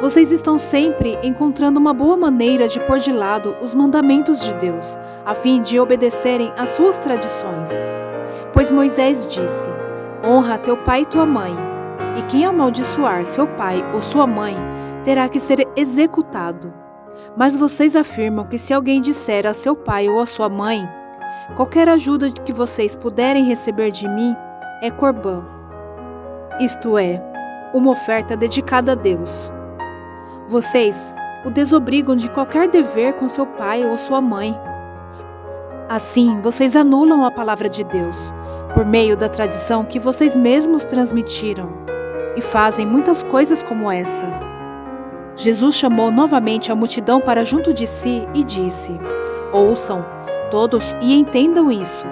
[SPEAKER 1] vocês estão sempre encontrando uma boa maneira de pôr de lado os mandamentos de Deus, a fim de obedecerem às suas tradições. Pois Moisés disse: honra teu pai e tua mãe, e quem amaldiçoar seu pai ou sua mãe terá que ser executado. Mas vocês afirmam que se alguém disser a seu pai ou a sua mãe: qualquer ajuda que vocês puderem receber de mim é corbã, isto é, uma oferta dedicada a Deus. Vocês o desobrigam de qualquer dever com seu pai ou sua mãe. Assim, vocês anulam a palavra de Deus, por meio da tradição que vocês mesmos transmitiram, e fazem muitas coisas como essa. Jesus chamou novamente a multidão para junto de si e disse: ouçam, todos, e entendam isso.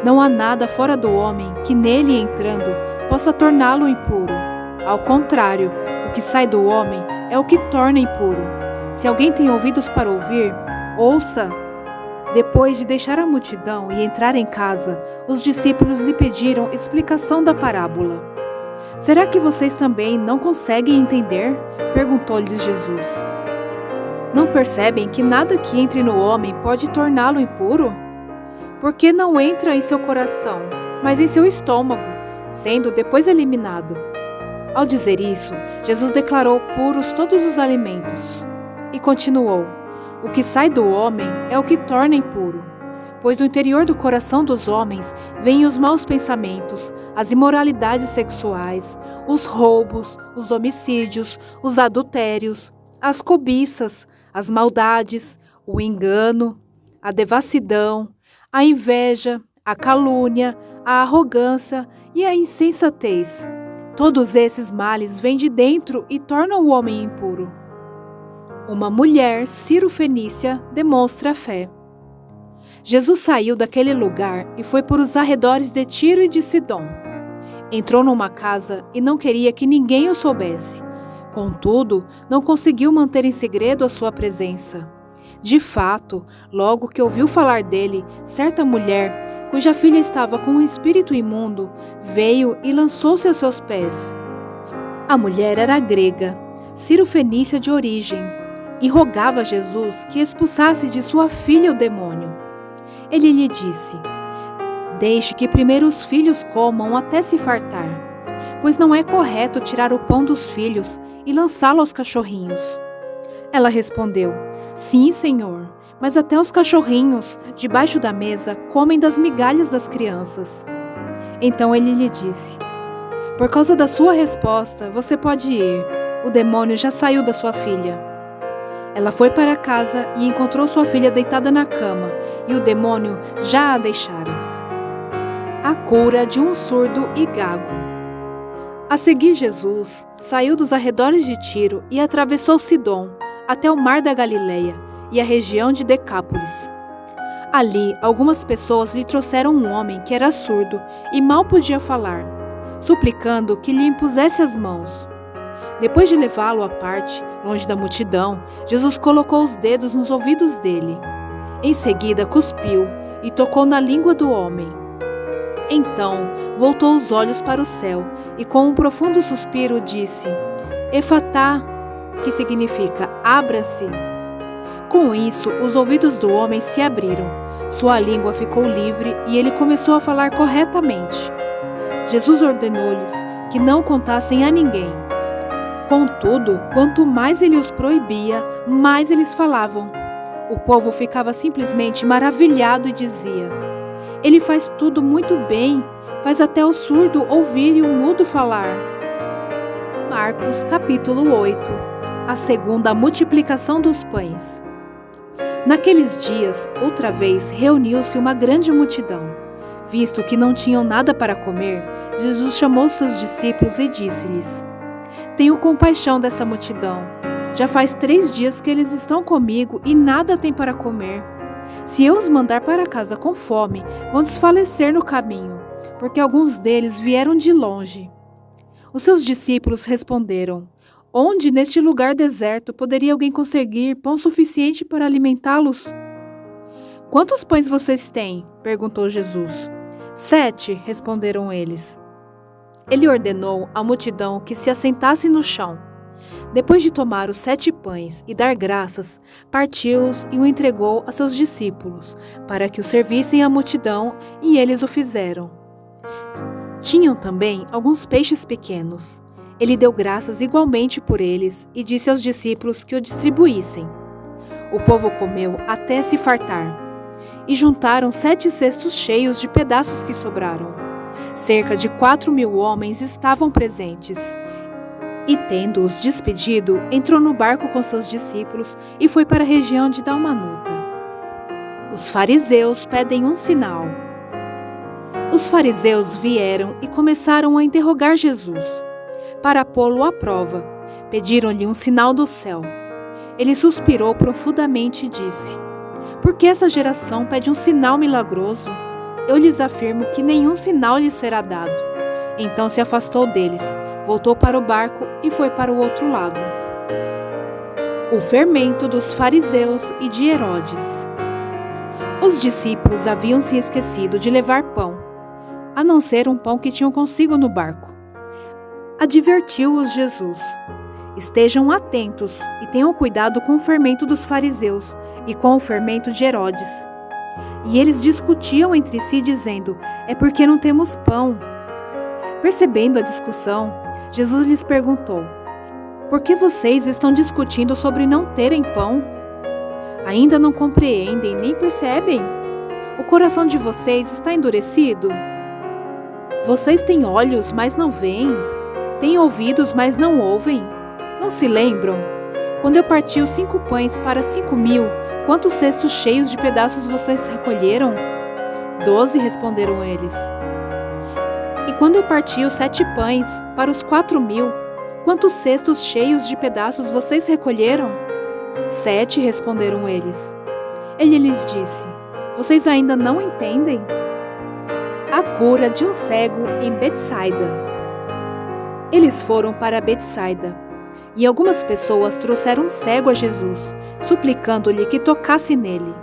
[SPEAKER 1] Não há nada fora do homem que nele entrando possa torná-lo impuro. Ao contrário, o que sai do homem é o que torna impuro. Se alguém tem ouvidos para ouvir, ouça. Depois de deixar a multidão e entrar em casa, os discípulos lhe pediram explicação da parábola. Será que vocês também não conseguem entender? Perguntou-lhes Jesus. Não percebem que nada que entre no homem pode torná-lo impuro? Porque não entra em seu coração, mas em seu estômago, sendo depois eliminado. Ao dizer isso, Jesus declarou puros todos os alimentos. E continuou: o que sai do homem é o que torna impuro. Pois do interior do coração dos homens vêm os maus pensamentos, as imoralidades sexuais, os roubos, os homicídios, os adultérios, as cobiças, as maldades, o engano, a devassidão, a inveja, a calúnia, a arrogância e a insensatez. Todos esses males vêm de dentro e tornam o homem impuro. Uma mulher cirofenícia demonstra fé. Jesus saiu daquele lugar e foi por os arredores de Tiro e de Sidom. Entrou numa casa e não queria que ninguém o soubesse. Contudo, não conseguiu manter em segredo a sua presença. De fato, logo que ouviu falar dele, certa mulher, cuja filha estava com um espírito imundo, veio e lançou-se aos seus pés. A mulher era grega, cirofenícia de origem, e rogava a Jesus que expulsasse de sua filha o demônio. Ele lhe disse: deixe que primeiro os filhos comam até se fartar, pois não é correto tirar o pão dos filhos e lançá-lo aos cachorrinhos. Ela respondeu: sim, Senhor, mas até os cachorrinhos, debaixo da mesa, comem das migalhas das crianças. Então ele lhe disse: por causa da sua resposta, você pode ir, o demônio já saiu da sua filha. Ela foi para casa e encontrou sua filha deitada na cama, e o demônio já a deixara. A cura de um surdo e gago. A seguir, Jesus saiu dos arredores de Tiro e atravessou Sidom, até o mar da Galileia e a região de Decápolis. Ali, algumas pessoas lhe trouxeram um homem que era surdo e mal podia falar, suplicando que lhe impusesse as mãos. Depois de levá-lo à parte, longe da multidão, Jesus colocou os dedos nos ouvidos dele. Em seguida, cuspiu e tocou na língua do homem. Então voltou os olhos para o céu e com um profundo suspiro disse: Efatá, que significa abra-se. Com isso, os ouvidos do homem se abriram, sua língua ficou livre e ele começou a falar corretamente. Jesus ordenou-lhes que não contassem a ninguém. Contudo, quanto mais ele os proibia, mais eles falavam. O povo ficava simplesmente maravilhado e dizia: Ele faz tudo muito bem, faz até o surdo ouvir e o mudo falar. Marcos capítulo 8. A segunda multiplicação dos pães. Naqueles dias, outra vez, reuniu-se uma grande multidão. Visto que não tinham nada para comer, Jesus chamou seus discípulos e disse-lhes: Tenho compaixão dessa multidão. Já faz 3 dias que eles estão comigo e nada têm para comer. Se eu os mandar para casa com fome, vão desfalecer no caminho, porque alguns deles vieram de longe. Os seus discípulos responderam: Onde neste lugar deserto poderia alguém conseguir pão suficiente para alimentá-los? Quantos pães vocês têm? Perguntou Jesus. 7, responderam eles. Ele ordenou à multidão que se assentasse no chão. Depois de tomar os 7 pães e dar graças, partiu-os e o entregou a seus discípulos, para que o servissem à multidão, e eles o fizeram. Tinham também alguns peixes pequenos. Ele deu graças igualmente por eles e disse aos discípulos que o distribuíssem. O povo comeu até se fartar, e juntaram 7 cestos cheios de pedaços que sobraram. Cerca de 4.000 homens estavam presentes. E tendo-os despedido, entrou no barco com seus discípulos e foi para a região de Dalmanuta. Os fariseus pedem um sinal. Os fariseus vieram e começaram a interrogar Jesus. Para pô-lo à prova, pediram-lhe um sinal do céu. Ele suspirou profundamente e disse: Por que essa geração pede um sinal milagroso? Eu lhes afirmo que nenhum sinal lhes será dado. Então se afastou deles, voltou para o barco e foi para o outro lado. O fermento dos fariseus e de Herodes. Os discípulos haviam se esquecido de levar pão, a não ser um pão que tinham consigo no barco. Advertiu-os Jesus: Estejam atentos e tenham cuidado com o fermento dos fariseus e com o fermento de Herodes. E eles discutiam entre si, dizendo: É porque não temos pão. Percebendo a discussão, Jesus lhes perguntou: Por que vocês estão discutindo sobre não terem pão? Ainda não compreendem nem percebem? O coração de vocês está endurecido? Vocês têm olhos, mas não veem? Têm ouvidos, mas não ouvem? Não se lembram? Quando eu parti os 5 pães para 5.000, quantos cestos cheios de pedaços vocês recolheram? 12, responderam eles. E quando eu parti os 7 pães para os 4.000, quantos cestos cheios de pedaços vocês recolheram? 7, responderam eles. Ele lhes disse: Vocês ainda não entendem? A cura de um cego em Betsaida. Eles foram para Betsaida, e algumas pessoas trouxeram um cego a Jesus, suplicando-lhe que tocasse nele.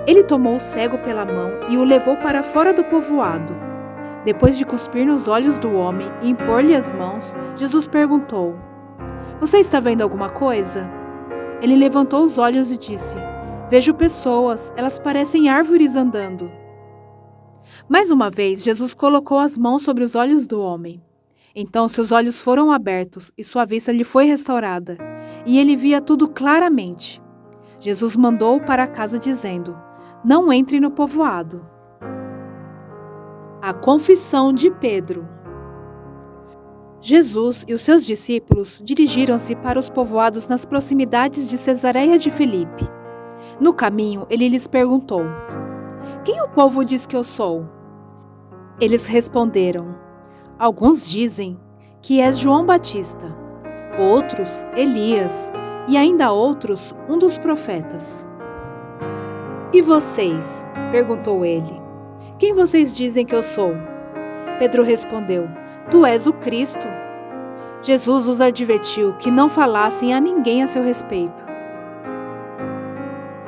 [SPEAKER 1] Ele tomou o cego pela mão e o levou para fora do povoado. Depois de cuspir nos olhos do homem e impor-lhe as mãos, Jesus perguntou: Você está vendo alguma coisa? Ele levantou os olhos e disse: Vejo pessoas, elas parecem árvores andando. Mais uma vez, Jesus colocou as mãos sobre os olhos do homem. Então seus olhos foram abertos e sua vista lhe foi restaurada, e ele via tudo claramente. Jesus mandou-o para casa dizendo: Não entre no povoado. A confissão de Pedro. Jesus e os seus discípulos dirigiram-se para os povoados nas proximidades de Cesareia de Filipe. No caminho, ele lhes perguntou: Quem o povo diz que eu sou? Eles responderam: Alguns dizem que és João Batista, outros Elias, e ainda outros um dos profetas. E vocês? Perguntou ele. Quem vocês dizem que eu sou? Pedro respondeu: Tu és o Cristo. Jesus os advertiu que não falassem a ninguém a seu respeito.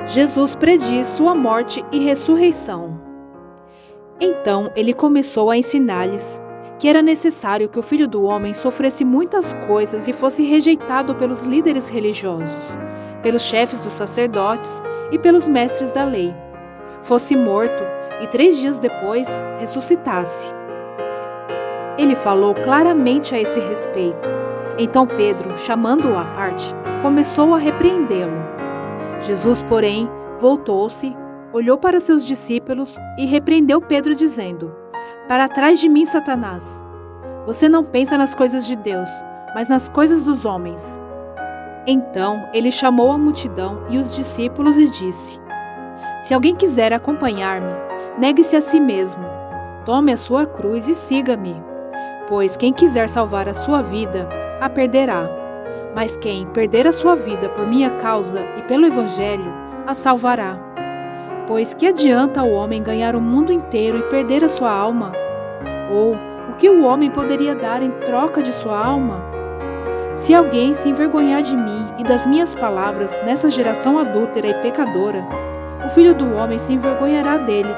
[SPEAKER 1] Jesus prediz sua morte e ressurreição. Então ele começou a ensinar-lhes que era necessário que o Filho do Homem sofresse muitas coisas e fosse rejeitado pelos líderes religiosos, pelos chefes dos sacerdotes e pelos mestres da lei, fosse morto e 3 dias depois ressuscitasse. Ele falou claramente a esse respeito. Então Pedro, chamando-o à parte, começou a repreendê-lo. Jesus, porém, voltou-se, olhou para seus discípulos e repreendeu Pedro, dizendo: Para trás de mim, Satanás! Você não pensa nas coisas de Deus, mas nas coisas dos homens. Então ele chamou a multidão e os discípulos e disse: Se alguém quiser acompanhar-me, negue-se a si mesmo, tome a sua cruz e siga-me. Pois quem quiser salvar a sua vida, a perderá. Mas quem perder a sua vida por minha causa e pelo Evangelho, a salvará. Pois que adianta o homem ganhar o mundo inteiro e perder a sua alma? Ou o que o homem poderia dar em troca de sua alma? Se alguém se envergonhar de mim e das minhas palavras nessa geração adúltera e pecadora, o Filho do Homem se envergonhará dele,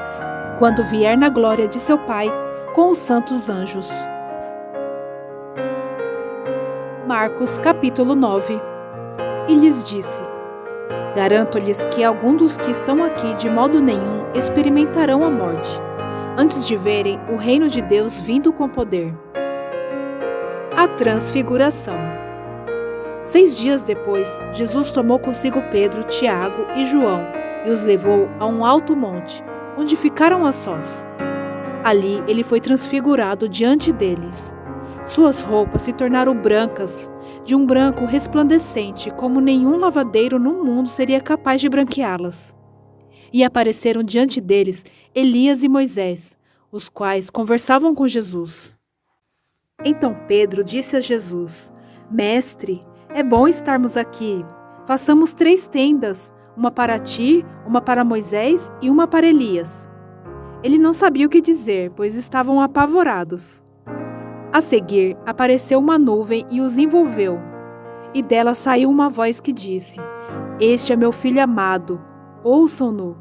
[SPEAKER 1] quando vier na glória de seu Pai com os santos anjos. Marcos capítulo 9. E lhes disse: Garanto-lhes que alguns dos que estão aqui de modo nenhum experimentarão a morte, antes de verem o reino de Deus vindo com poder. A transfiguração. 6 dias depois, Jesus tomou consigo Pedro, Tiago e João e os levou a um alto monte, onde ficaram a sós. Ali ele foi transfigurado diante deles. Suas roupas se tornaram brancas, de um branco resplandecente, como nenhum lavadeiro no mundo seria capaz de branqueá-las. E apareceram diante deles Elias e Moisés, os quais conversavam com Jesus. Então Pedro disse a Jesus: Mestre, é bom estarmos aqui. Façamos 3 tendas, uma para ti, uma para Moisés e uma para Elias. Ele não sabia o que dizer, pois estavam apavorados. A seguir, apareceu uma nuvem e os envolveu. E dela saiu uma voz que disse: Este é meu filho amado, ouçam-no.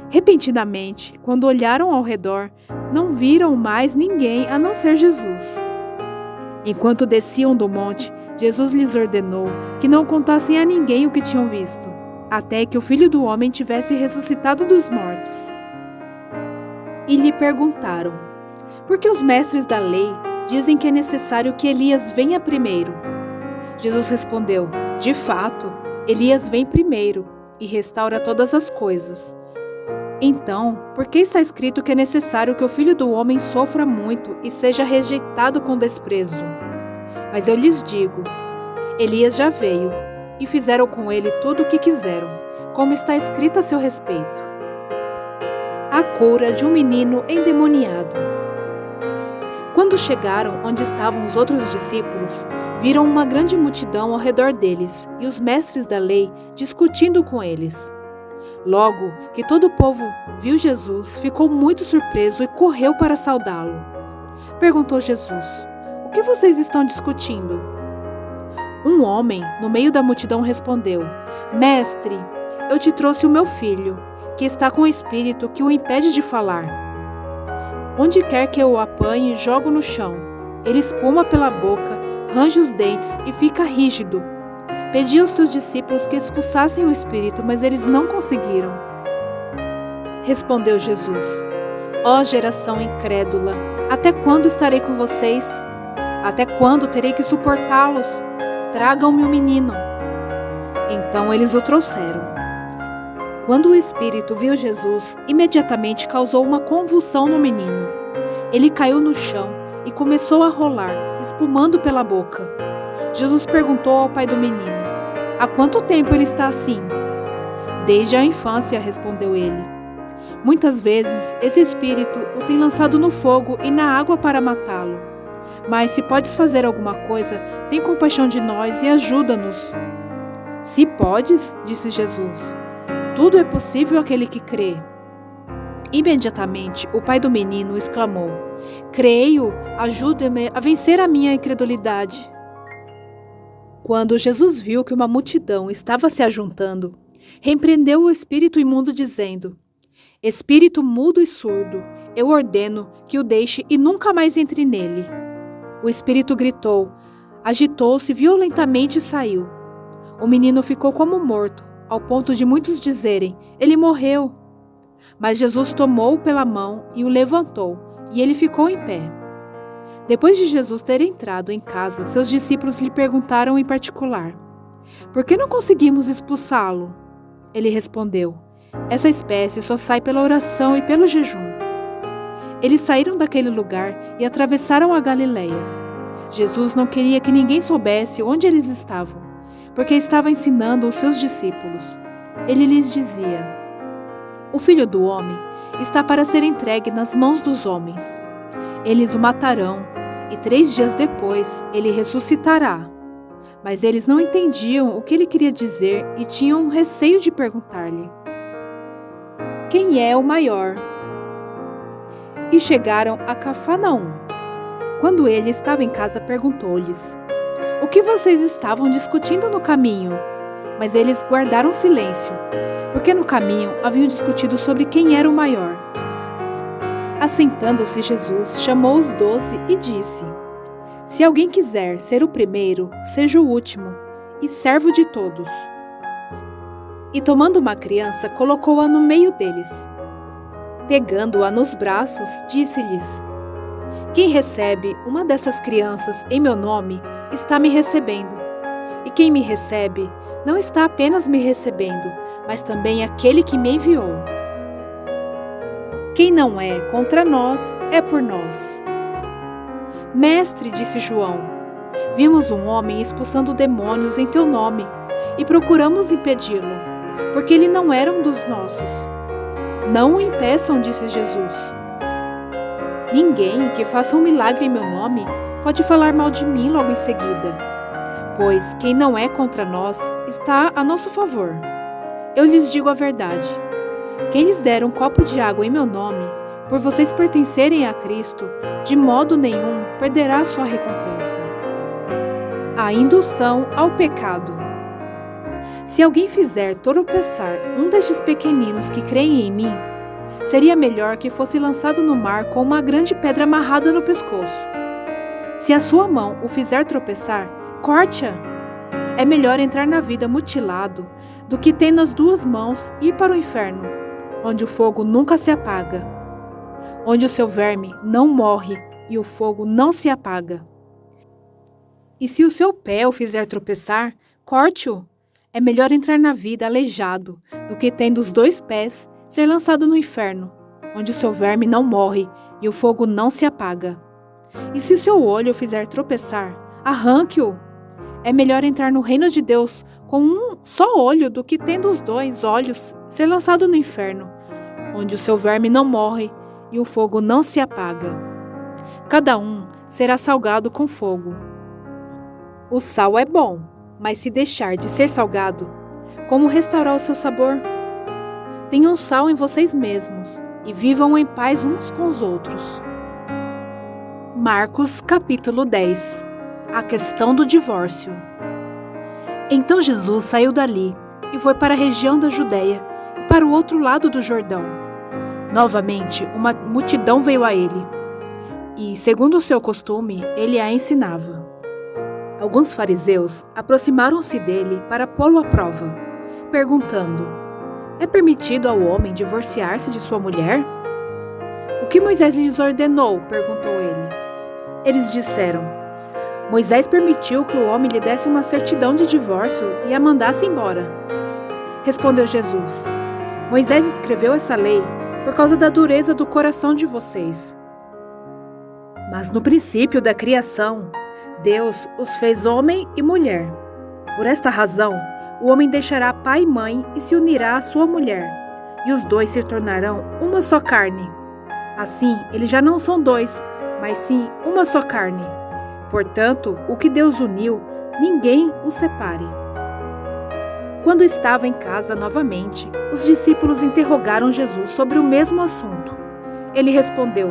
[SPEAKER 1] Repentinamente, quando olharam ao redor, não viram mais ninguém a não ser Jesus. Enquanto desciam do monte, Jesus lhes ordenou que não contassem a ninguém o que tinham visto, até que o Filho do Homem tivesse ressuscitado dos mortos. E lhe perguntaram: Por que os mestres da lei dizem que é necessário que Elias venha primeiro? Jesus respondeu: De fato, Elias vem primeiro e restaura todas as coisas. Então, por que está escrito que é necessário que o Filho do Homem sofra muito e seja rejeitado com desprezo? Mas eu lhes digo: Elias já veio, e fizeram com ele tudo o que quiseram, como está escrito a seu respeito. A cura de um menino endemoniado. Quando chegaram onde estavam os outros discípulos, viram uma grande multidão ao redor deles e os mestres da lei discutindo com eles. Logo que todo o povo viu Jesus, ficou muito surpreso e correu para saudá-lo. Perguntou Jesus: O que vocês estão discutindo? Um homem, no meio da multidão, respondeu: Mestre, eu te trouxe o meu filho, que está com o espírito que o impede de falar. Onde quer que eu o apanhe, jogo no chão. Ele espuma pela boca, range os dentes e fica rígido. Pedi aos seus discípulos que expulsassem o espírito, mas eles não conseguiram. Respondeu Jesus: Ó geração incrédula, até quando estarei com vocês? Até quando terei que suportá-los? Tragam-me o menino. Então eles o trouxeram. Quando o espírito viu Jesus, imediatamente causou uma convulsão no menino. Ele caiu no chão e começou a rolar, espumando pela boca. Jesus perguntou ao pai do menino: Há quanto tempo ele está assim? Desde a infância, respondeu ele. Muitas vezes esse espírito o tem lançado no fogo e na água para matá-lo. Mas se podes fazer alguma coisa, tem compaixão de nós e ajuda-nos. Se podes, disse Jesus, tudo é possível àquele que crê. Imediatamente o pai do menino exclamou: Creio, ajude-me a vencer a minha incredulidade. Quando Jesus viu que uma multidão estava se ajuntando, repreendeu o espírito imundo, dizendo: Espírito mudo e surdo, eu ordeno que o deixe e nunca mais entre nele. O espírito gritou, agitou-se violentamente e saiu. O menino ficou como morto, ao ponto de muitos dizerem, ele morreu. Mas Jesus tomou-o pela mão e o levantou, e ele ficou em pé. Depois de Jesus ter entrado em casa, seus discípulos lhe perguntaram em particular, por que não conseguimos expulsá-lo? Ele respondeu, essa espécie só sai pela oração e pelo jejum. Eles saíram daquele lugar e atravessaram a Galileia. Jesus não queria que ninguém soubesse onde eles estavam, porque estava ensinando os seus discípulos. Ele lhes dizia, o Filho do Homem está para ser entregue nas mãos dos homens. Eles o matarão, e 3 dias depois ele ressuscitará. Mas eles não entendiam o que ele queria dizer e tinham receio de perguntar-lhe, quem é o maior? E chegaram a Cafarnaum. Quando ele estava em casa, perguntou-lhes, o que vocês estavam discutindo no caminho? Mas eles guardaram silêncio, porque no caminho haviam discutido sobre quem era o maior. Assentando-se Jesus, chamou os 12 e disse, se alguém quiser ser o primeiro, seja o último, e servo de todos. E tomando uma criança, colocou-a no meio deles. Pegando-a nos braços, disse-lhes, quem recebe uma dessas crianças em meu nome, está me recebendo. E quem me recebe, não está apenas me recebendo, mas também aquele que me enviou. Quem não é contra nós, é por nós. Mestre, disse João, vimos um homem expulsando demônios em teu nome, e procuramos impedi-lo, porque ele não era um dos nossos. Não o impeçam, disse Jesus. Ninguém que faça um milagre em meu nome pode falar mal de mim logo em seguida, pois quem não é contra nós está a nosso favor. Eu lhes digo a verdade. Quem lhes der um copo de água em meu nome, por vocês pertencerem a Cristo, de modo nenhum perderá sua recompensa. A indução ao pecado. Se alguém fizer tropeçar um destes pequeninos que creem em mim, seria melhor que fosse lançado no mar com uma grande pedra amarrada no pescoço. Se a sua mão o fizer tropeçar, corte-a. É melhor entrar na vida mutilado do que tendo as 2 mãos ir para o inferno, onde o fogo nunca se apaga, onde o seu verme não morre e o fogo não se apaga. E se o seu pé o fizer tropeçar, corte-o. É melhor entrar na vida aleijado do que tendo os 2 pés ser lançado no inferno, onde o seu verme não morre e o fogo não se apaga. E se o seu olho o fizer tropeçar, arranque-o. É melhor entrar no reino de Deus com um só olho do que tendo os 2 olhos ser lançado no inferno, onde o seu verme não morre e o fogo não se apaga. Cada um será salgado com fogo. O sal é bom, mas se deixar de ser salgado, como restaurar o seu sabor? Tenham sal em vocês mesmos e vivam em paz uns com os outros. Marcos capítulo 10. A questão do divórcio. Então Jesus saiu dali e foi para a região da Judeia e para o outro lado do Jordão. Novamente, uma multidão veio a ele e, segundo o seu costume, ele a ensinava. Alguns fariseus aproximaram-se dele para pô-lo à prova, perguntando, é permitido ao homem divorciar-se de sua mulher? O que Moisés lhes ordenou? Perguntou ele. Eles disseram, Moisés permitiu que o homem lhe desse uma certidão de divórcio e a mandasse embora. Respondeu Jesus, Moisés escreveu essa lei por causa da dureza do coração de vocês. Mas no princípio da criação, Deus os fez homem e mulher. Por esta razão, o homem deixará pai e mãe e se unirá à sua mulher, e os 2 se tornarão uma só carne. Assim, eles já não são 2, mas sim uma só carne. Portanto, o que Deus uniu, ninguém o separe. Quando estava em casa novamente, os discípulos interrogaram Jesus sobre o mesmo assunto. Ele respondeu,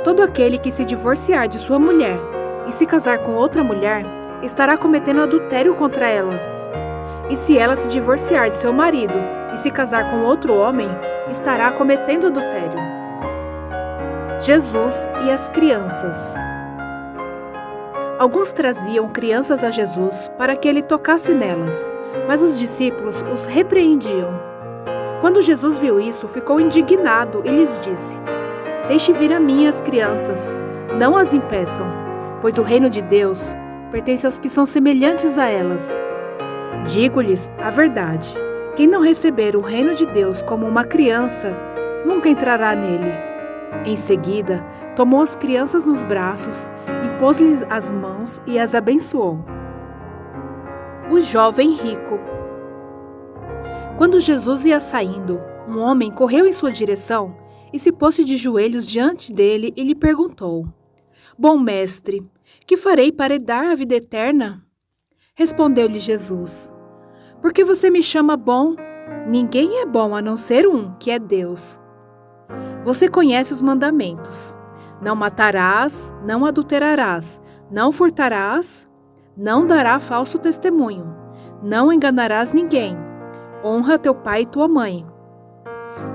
[SPEAKER 1] todo aquele que se divorciar de sua mulher e se casar com outra mulher, estará cometendo adultério contra ela. E se ela se divorciar de seu marido e se casar com outro homem, estará cometendo adultério. Jesus e as crianças. Alguns traziam crianças a Jesus para que ele tocasse nelas, mas os discípulos os repreendiam. Quando Jesus viu isso, ficou indignado e lhes disse: Deixe vir a mim as crianças, não as impeçam, pois o reino de Deus pertence aos que são semelhantes a elas. Digo-lhes a verdade: quem não receber o reino de Deus como uma criança, nunca entrará nele. Em seguida, tomou as crianças nos braços, impôs-lhes as mãos e as abençoou. O jovem rico. Quando Jesus ia saindo, um homem correu em sua direção e se pôs de joelhos diante dele e lhe perguntou: Bom mestre, que farei para herdar a vida eterna? Respondeu-lhe Jesus: Por que você me chama bom? Ninguém é bom a não ser um, que é Deus. Você conhece os mandamentos: não matarás, não adulterarás, não furtarás, não dará falso testemunho, não enganarás ninguém, honra teu pai e tua mãe.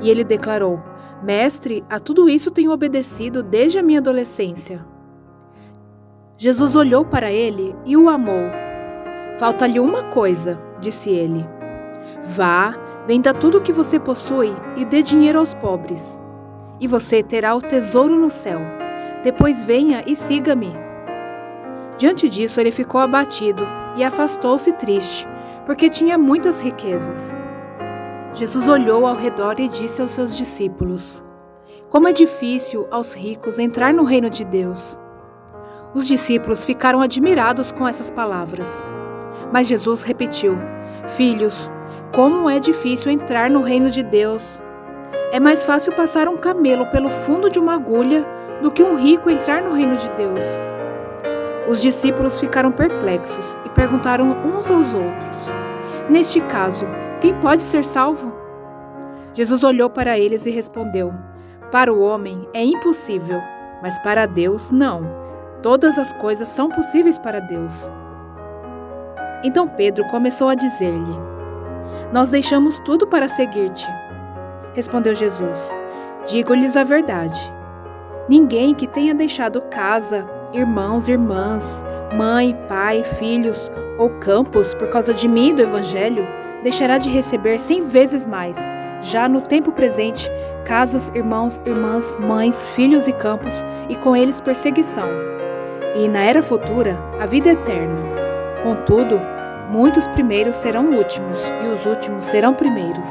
[SPEAKER 1] E ele declarou: Mestre, a tudo isso tenho obedecido desde a minha adolescência. Jesus olhou para ele e o amou. Falta-lhe uma coisa, disse ele. Vá, venda tudo o que você possui e dê dinheiro aos pobres. E você terá o tesouro no céu. Depois venha e siga-me. Diante disso, ele ficou abatido e afastou-se triste, porque tinha muitas riquezas. Jesus olhou ao redor e disse aos seus discípulos: Como é difícil aos ricos entrar no reino de Deus. Os discípulos ficaram admirados com essas palavras. Mas Jesus repetiu: Filhos, como é difícil entrar no reino de Deus. É mais fácil passar um camelo pelo fundo de uma agulha do que um rico entrar no reino de Deus. Os discípulos ficaram perplexos e perguntaram uns aos outros: Neste caso, quem pode ser salvo? Jesus olhou para eles e respondeu: Para o homem é impossível, mas para Deus não. Todas as coisas são possíveis para Deus. Então Pedro começou a dizer-lhe: Nós deixamos tudo para seguir-te. Respondeu Jesus: Digo-lhes a verdade. Ninguém que tenha deixado casa, irmãos, irmãs, mãe, pai, filhos ou campos por causa de mim e do Evangelho, deixará de receber 100 vezes mais, já no tempo presente, casas, irmãos, irmãs, mães, filhos e campos, e com eles perseguição. E na era futura, a vida eterna. Contudo, muitos primeiros serão últimos, e os últimos serão primeiros.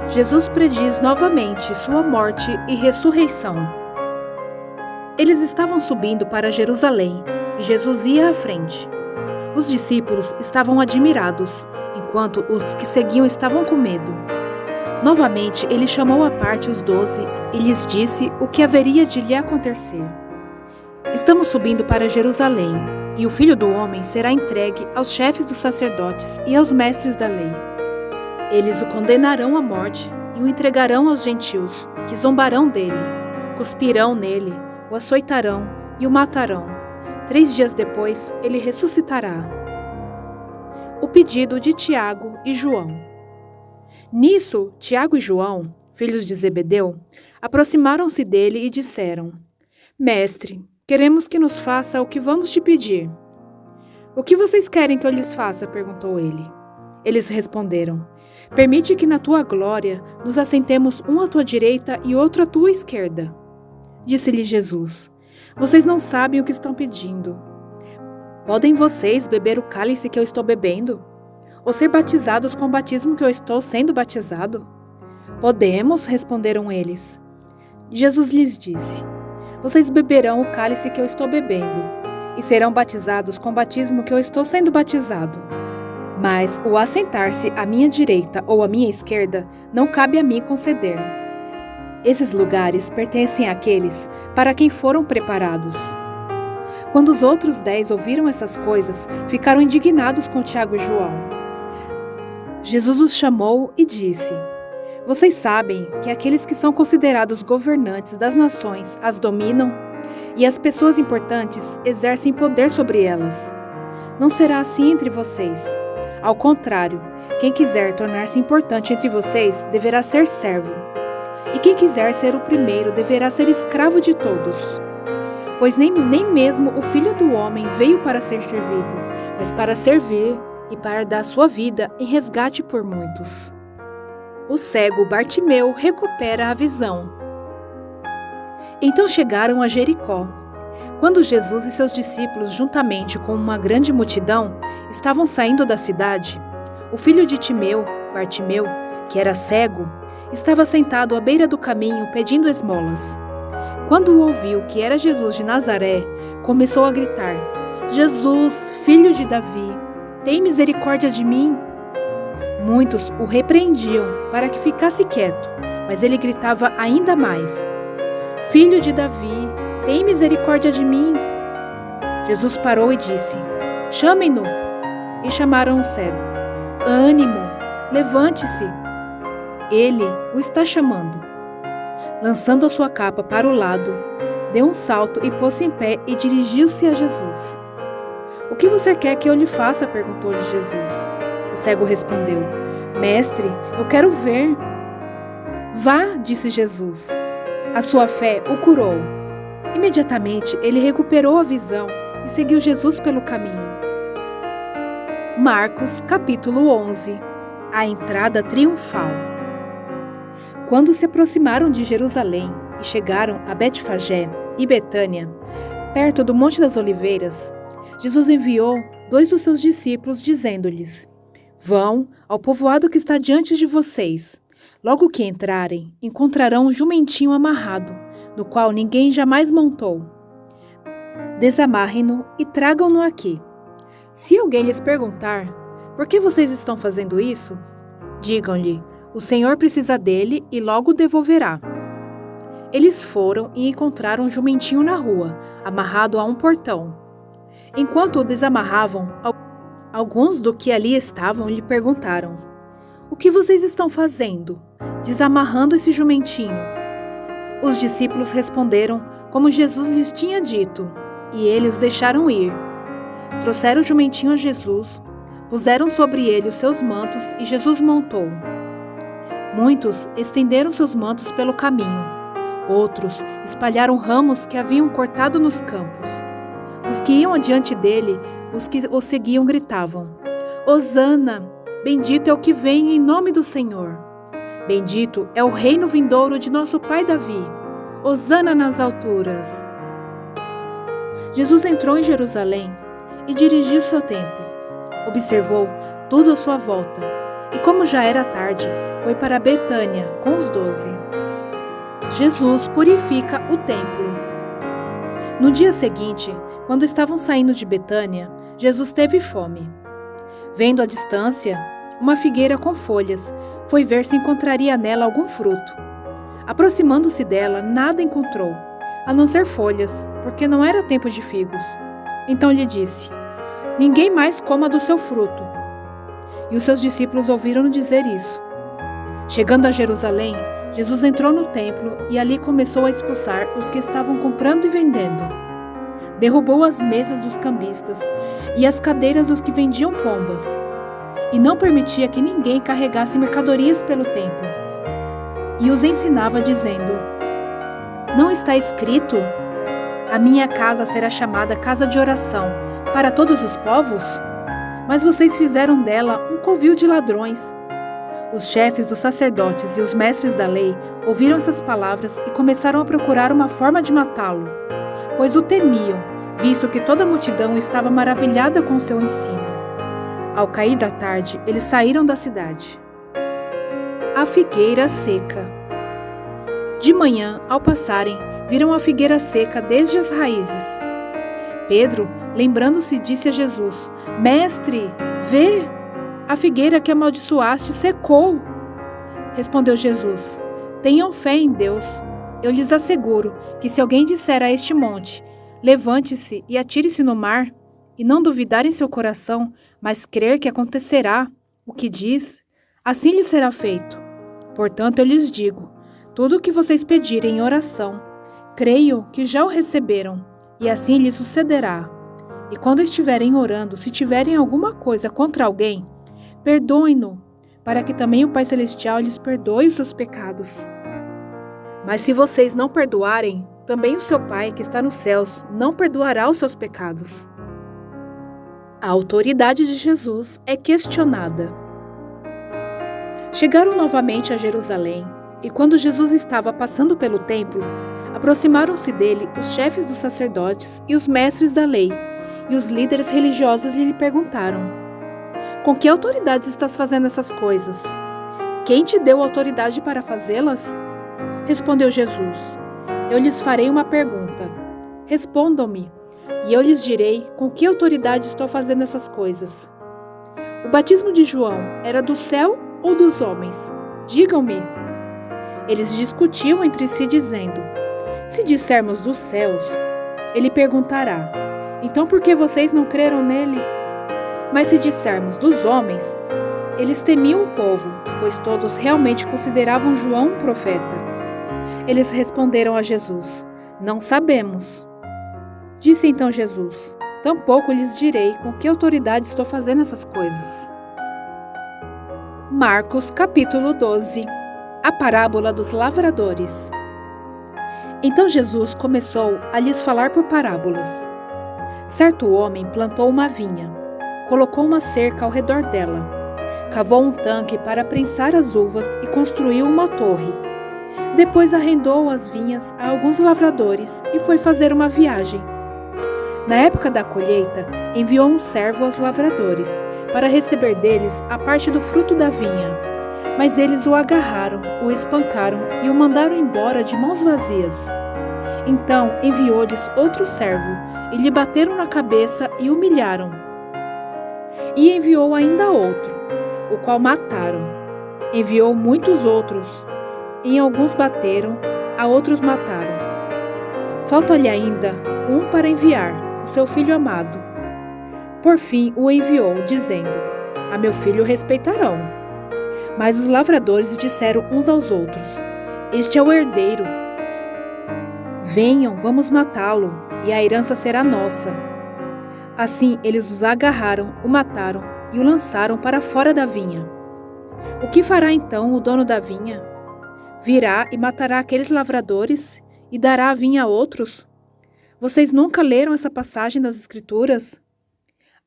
[SPEAKER 1] Jesus prediz novamente sua morte e ressurreição. Eles estavam subindo para Jerusalém, e Jesus ia à frente. Os discípulos estavam admirados, enquanto os que seguiam estavam com medo. Novamente, ele chamou à parte os 12 e lhes disse o que haveria de lhe acontecer. Estamos subindo para Jerusalém, e o Filho do Homem será entregue aos chefes dos sacerdotes e aos mestres da lei. Eles o condenarão à morte e o entregarão aos gentios, que zombarão dele, cuspirão nele, o açoitarão e o matarão. 3 dias depois, ele ressuscitará. O pedido de Tiago e João. Nisso, Tiago e João, filhos de Zebedeu, aproximaram-se dele e disseram: Mestre, queremos que nos faça o que vamos te pedir. O que vocês querem que eu lhes faça? Perguntou ele. Eles responderam: Permite que na tua glória nos assentemos um à tua direita e outro à tua esquerda. Disse-lhe Jesus: Vocês não sabem o que estão pedindo. Podem vocês beber o cálice que eu estou bebendo? Ou ser batizados com o batismo que eu estou sendo batizado? Podemos, responderam eles. Jesus lhes disse: Vocês beberão o cálice que eu estou bebendo, e serão batizados com o batismo que eu estou sendo batizado. Mas o assentar-se à minha direita ou à minha esquerda não cabe a mim conceder. Esses lugares pertencem àqueles para quem foram preparados. Quando os outros 10 ouviram essas coisas, ficaram indignados com Tiago e João. Jesus os chamou e disse: Vocês sabem que aqueles que são considerados governantes das nações as dominam, e as pessoas importantes exercem poder sobre elas. Não será assim entre vocês. Ao contrário, quem quiser tornar-se importante entre vocês deverá ser servo. E quem quiser ser o primeiro deverá ser escravo de todos. Pois nem mesmo o Filho do Homem veio para ser servido, mas para servir e para dar sua vida em resgate por muitos. O cego Bartimeu recupera a visão. Então chegaram a Jericó. Quando Jesus e seus discípulos, juntamente com uma grande multidão, estavam saindo da cidade, o filho de Timeu, Bartimeu, que era cego, estava sentado à beira do caminho pedindo esmolas. Quando ouviu que era Jesus de Nazaré, começou a gritar: Jesus, filho de Davi, tem misericórdia de mim? Muitos o repreendiam para que ficasse quieto, mas ele gritava ainda mais: Filho de Davi, tem misericórdia de mim? Jesus parou e disse: Chamem-no. E chamaram o cego. Ânimo, levante-se. Ele o está chamando. Lançando a sua capa para o lado, deu um salto e pôs-se em pé e dirigiu-se a Jesus. O que você quer que eu lhe faça? Perguntou-lhe Jesus. O cego respondeu: Mestre, eu quero ver. Vá, disse Jesus. A sua fé o curou. Imediatamente ele recuperou a visão e seguiu Jesus pelo caminho. Marcos, capítulo 11. A entrada triunfal. Quando se aproximaram de Jerusalém e chegaram a Betfagé e Betânia, perto do Monte das Oliveiras, Jesus enviou 2 dos seus discípulos, dizendo-lhes: Vão ao povoado que está diante de vocês. Logo que entrarem, encontrarão um jumentinho amarrado, no qual ninguém jamais montou. Desamarrem-no e tragam-no aqui. Se alguém lhes perguntar: Por que vocês estão fazendo isso? Digam-lhe: O Senhor precisa dele e logo o devolverá. Eles foram e encontraram um jumentinho na rua, amarrado a um portão. Enquanto o desamarravam, alguns do que ali estavam lhe perguntaram: O que vocês estão fazendo, desamarrando esse jumentinho? Os discípulos responderam como Jesus lhes tinha dito, e eles os deixaram ir. Trouxeram o jumentinho a Jesus, puseram sobre ele os seus mantos e Jesus montou. Muitos estenderam seus mantos pelo caminho. Outros espalharam ramos que haviam cortado nos campos. Os que iam adiante dele, os que o seguiam gritavam: Hosana! Bendito é o que vem em nome do Senhor. Bendito é o reino vindouro de nosso pai Davi. Hosana nas alturas. Jesus entrou em Jerusalém e dirigiu-se ao templo. Observou tudo à sua volta e, como já era tarde, foi para Betânia com os 12. Jesus purifica o templo. No dia seguinte, quando estavam saindo de Betânia, Jesus teve fome. Vendo à distância uma figueira com folhas, foi ver se encontraria nela algum fruto. Aproximando-se dela, nada encontrou, a não ser folhas, porque não era tempo de figos. Então lhe disse: Ninguém mais coma do seu fruto. E os seus discípulos ouviram-no dizer isso. Chegando a Jerusalém, Jesus entrou no templo e ali começou a expulsar os que estavam comprando e vendendo. Derrubou as mesas dos cambistas e as cadeiras dos que vendiam pombas, e não permitia que ninguém carregasse mercadorias pelo templo. E os ensinava dizendo: Não está escrito: A minha casa será chamada casa de oração para todos os povos? Mas vocês fizeram dela um covil de ladrões. Os chefes dos sacerdotes e os mestres da lei ouviram essas palavras e começaram a procurar uma forma de matá-lo, pois o temiam, visto que toda a multidão estava maravilhada com o seu ensino. Ao cair da tarde, eles saíram da cidade. A figueira seca. De manhã, ao passarem, viram a figueira seca desde as raízes. Pedro, lembrando-se, disse a Jesus: Mestre, vê! A figueira que amaldiçoaste secou. Respondeu Jesus: Tenham fé em Deus. Eu lhes asseguro que se alguém disser a este monte: Levante-se e atire-se no mar, e não duvidar em seu coração, mas crer que acontecerá o que diz, assim lhe será feito. Portanto, eu lhes digo: tudo o que vocês pedirem em oração, creio que já o receberam, e assim lhes sucederá. E quando estiverem orando, se tiverem alguma coisa contra alguém, perdoem-no, para que também o Pai Celestial lhes perdoe os seus pecados. Mas se vocês não perdoarem, também o seu Pai que está nos céus não perdoará os seus pecados. A autoridade de Jesus é questionada. Chegaram novamente a Jerusalém, e quando Jesus estava passando pelo templo, aproximaram-se dele os chefes dos sacerdotes e os mestres da lei, e os líderes religiosos lhe perguntaram: com que autoridade estás fazendo essas coisas? Quem te deu autoridade para fazê-las? Respondeu Jesus: eu lhes farei uma pergunta. Respondam-me, e eu lhes direi com que autoridade estou fazendo essas coisas. O batismo de João era do céu ou dos homens? Digam-me. Eles discutiam entre si, dizendo: se dissermos dos céus, ele perguntará: então por que vocês não creram nele? Mas se dissermos dos homens, eles temiam o povo, pois todos realmente consideravam João um profeta. Eles responderam a Jesus: não sabemos. Disse então Jesus: tampouco lhes direi com que autoridade estou fazendo essas coisas. Marcos capítulo 12. A parábola dos lavradores. Então Jesus começou a lhes falar por parábolas. Certo homem plantou uma vinha, colocou uma cerca ao redor dela, cavou um tanque para prensar as uvas e construiu uma torre. Depois arrendou as vinhas a alguns lavradores e foi fazer uma viagem. Na época da colheita, enviou um servo aos lavradores, para receber deles a parte do fruto da vinha. Mas eles o agarraram, o espancaram e o mandaram embora de mãos vazias. Então enviou-lhes outro servo, e lhe bateram na cabeça e humilharam. E enviou ainda outro, o qual mataram. Enviou muitos outros, em alguns bateram, a outros mataram. Falta-lhe ainda um para enviar, o seu filho amado. Por fim o enviou, dizendo: a meu filho respeitarão. Mas os lavradores disseram uns aos outros: este é o herdeiro. Venham, vamos matá-lo, e a herança será nossa. Assim eles os agarraram, o mataram e o lançaram para fora da vinha. O que fará então o dono da vinha? Virá e matará aqueles lavradores e dará a vinha a outros? Vocês nunca leram essa passagem das Escrituras?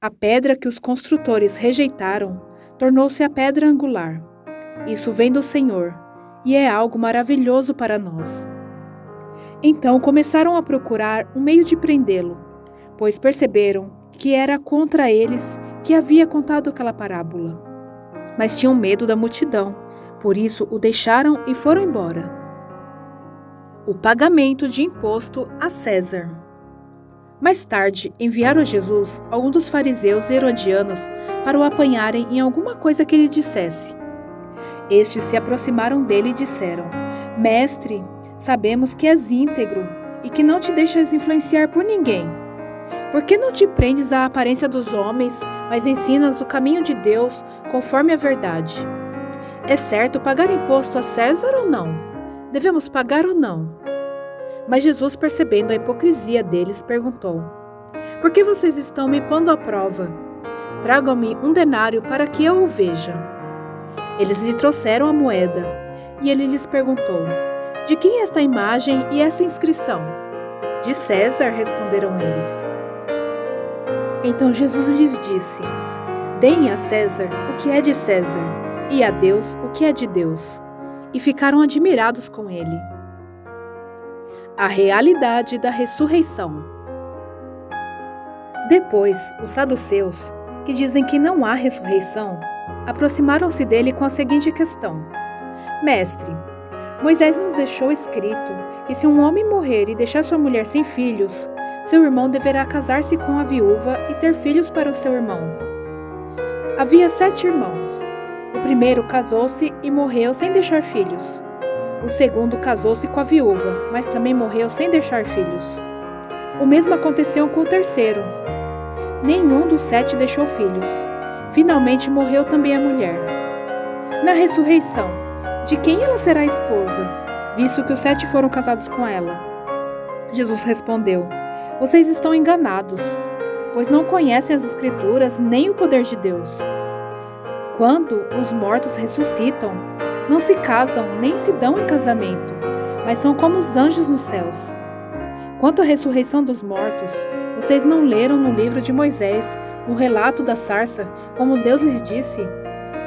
[SPEAKER 1] A pedra que os construtores rejeitaram tornou-se a pedra angular. Isso vem do Senhor, e é algo maravilhoso para nós. Então começaram a procurar um meio de prendê-lo, pois perceberam que era contra eles que havia contado aquela parábola. Mas tinham medo da multidão, por isso o deixaram e foram embora. O pagamento de imposto a César. Mais tarde, enviaram a Jesus alguns dos fariseus e herodianos para o apanharem em alguma coisa que ele dissesse. Estes se aproximaram dele e disseram: Mestre, sabemos que és íntegro e que não te deixas influenciar por ninguém. Por que não te prendes à aparência dos homens, mas ensinas o caminho de Deus conforme a verdade? É certo pagar imposto a César ou não? Devemos pagar ou não? Mas Jesus, percebendo a hipocrisia deles, perguntou: Por que vocês estão me pondo à prova? Tragam-me um denário para que eu o veja. Eles lhe trouxeram a moeda, e ele lhes perguntou: De quem é esta imagem e esta inscrição? De César, responderam eles. Então Jesus lhes disse: Deem a César o que é de César, e a Deus o que é de Deus. E ficaram admirados com ele. A realidade da ressurreição. Depois, os saduceus, que dizem que não há ressurreição, aproximaram-se dele com a seguinte questão: Mestre, Moisés nos deixou escrito que se um homem morrer e deixar sua mulher sem filhos, seu irmão deverá casar-se com a viúva e ter filhos para o seu irmão. Havia 7 irmãos. O primeiro casou-se e morreu sem deixar filhos. O segundo casou-se com a viúva, mas também morreu sem deixar filhos. O mesmo aconteceu com o terceiro. Nenhum dos 7 deixou filhos. Finalmente morreu também a mulher. Na ressurreição, de quem ela será esposa, visto que os 7 foram casados com ela? Jesus respondeu: Vocês estão enganados, pois não conhecem as Escrituras nem o poder de Deus. Quando os mortos ressuscitam, não se casam nem se dão em casamento, mas são como os anjos nos céus. Quanto à ressurreição dos mortos, vocês não leram no livro de Moisés, no relato da sarça, como Deus lhe disse: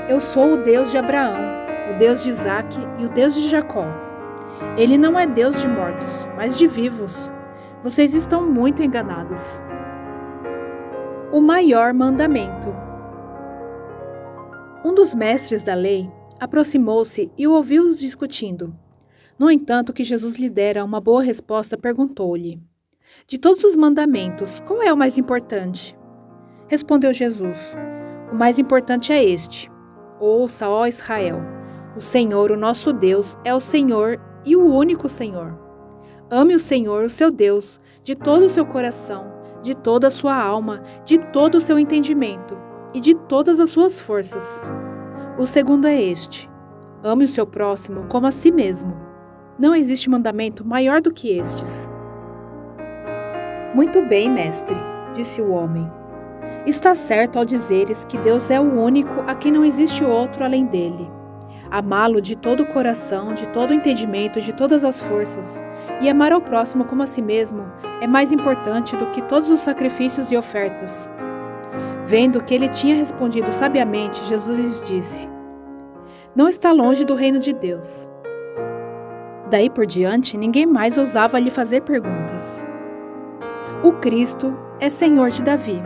[SPEAKER 1] Eu sou o Deus de Abraão, o Deus de Isaque e o Deus de Jacó. Ele não é Deus de mortos, mas de vivos. Vocês estão muito enganados. O maior mandamento. Um dos mestres da lei aproximou-se e o ouviu-os discutindo. No entanto, que Jesus lhe dera uma boa resposta, perguntou-lhe: De todos os mandamentos, qual é o mais importante? Respondeu Jesus: O mais importante é este: Ouça, ó Israel, o Senhor, o nosso Deus, é o Senhor e o único Senhor. Ame o Senhor, o seu Deus, de todo o seu coração, de toda a sua alma, de todo o seu entendimento e de todas as suas forças. O segundo é este: ame o seu próximo como a si mesmo. Não existe mandamento maior do que estes. Muito bem, mestre, disse o homem. Está certo ao dizeres que Deus é o único a quem não existe outro além dele. Amá-lo de todo o coração, de todo o entendimento, de todas as forças, e amar ao próximo como a si mesmo é mais importante do que todos os sacrifícios e ofertas. Vendo que ele tinha respondido sabiamente, Jesus lhes disse: Não está longe do reino de Deus. Daí por diante, ninguém mais ousava lhe fazer perguntas. O Cristo é Senhor de Davi.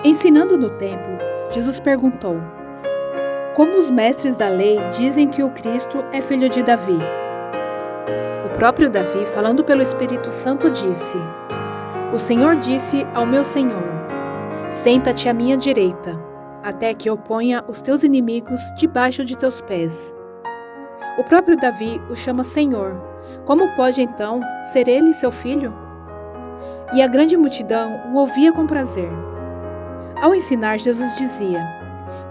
[SPEAKER 1] Ensinando no templo, Jesus perguntou: Como os mestres da lei dizem que o Cristo é filho de Davi? O próprio Davi, falando pelo Espírito Santo, disse: O Senhor disse ao meu Senhor: Senta-te à minha direita, até que eu ponha os teus inimigos debaixo de teus pés. O próprio Davi o chama Senhor. Como pode então ser ele seu filho? E a grande multidão o ouvia com prazer. Ao ensinar, Jesus dizia: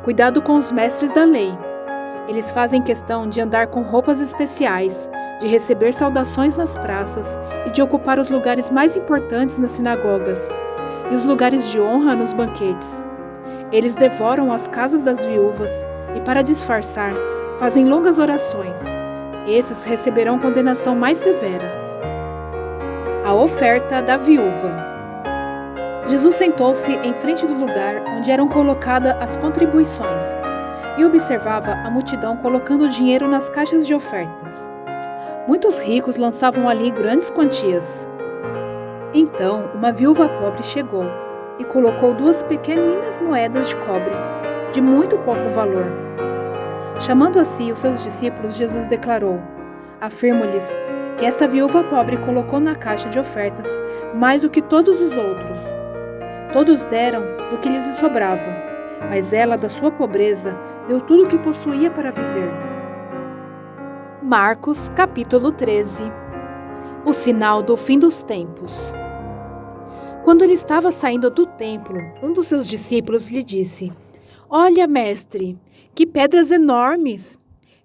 [SPEAKER 1] Cuidado com os mestres da lei. Eles fazem questão de andar com roupas especiais, de receber saudações nas praças e de ocupar os lugares mais importantes nas sinagogas e os lugares de honra nos banquetes. Eles devoram as casas das viúvas e, para disfarçar, fazem longas orações. Esses receberão condenação mais severa. A oferta da viúva. Jesus sentou-se em frente do lugar onde eram colocadas as contribuições e observava a multidão colocando o dinheiro nas caixas de ofertas. Muitos ricos lançavam ali grandes quantias. Então, uma viúva pobre chegou e colocou 2 pequeninas moedas de cobre, de muito pouco valor. Chamando a si os seus discípulos, Jesus declarou: Afirmo-lhes que esta viúva pobre colocou na caixa de ofertas mais do que todos os outros. Todos deram do que lhes sobrava, mas ela, da sua pobreza, deu tudo o que possuía para viver. Marcos, capítulo 13. O sinal do fim dos tempos. Quando ele estava saindo do templo, um dos seus discípulos lhe disse: Olha, mestre, que pedras enormes!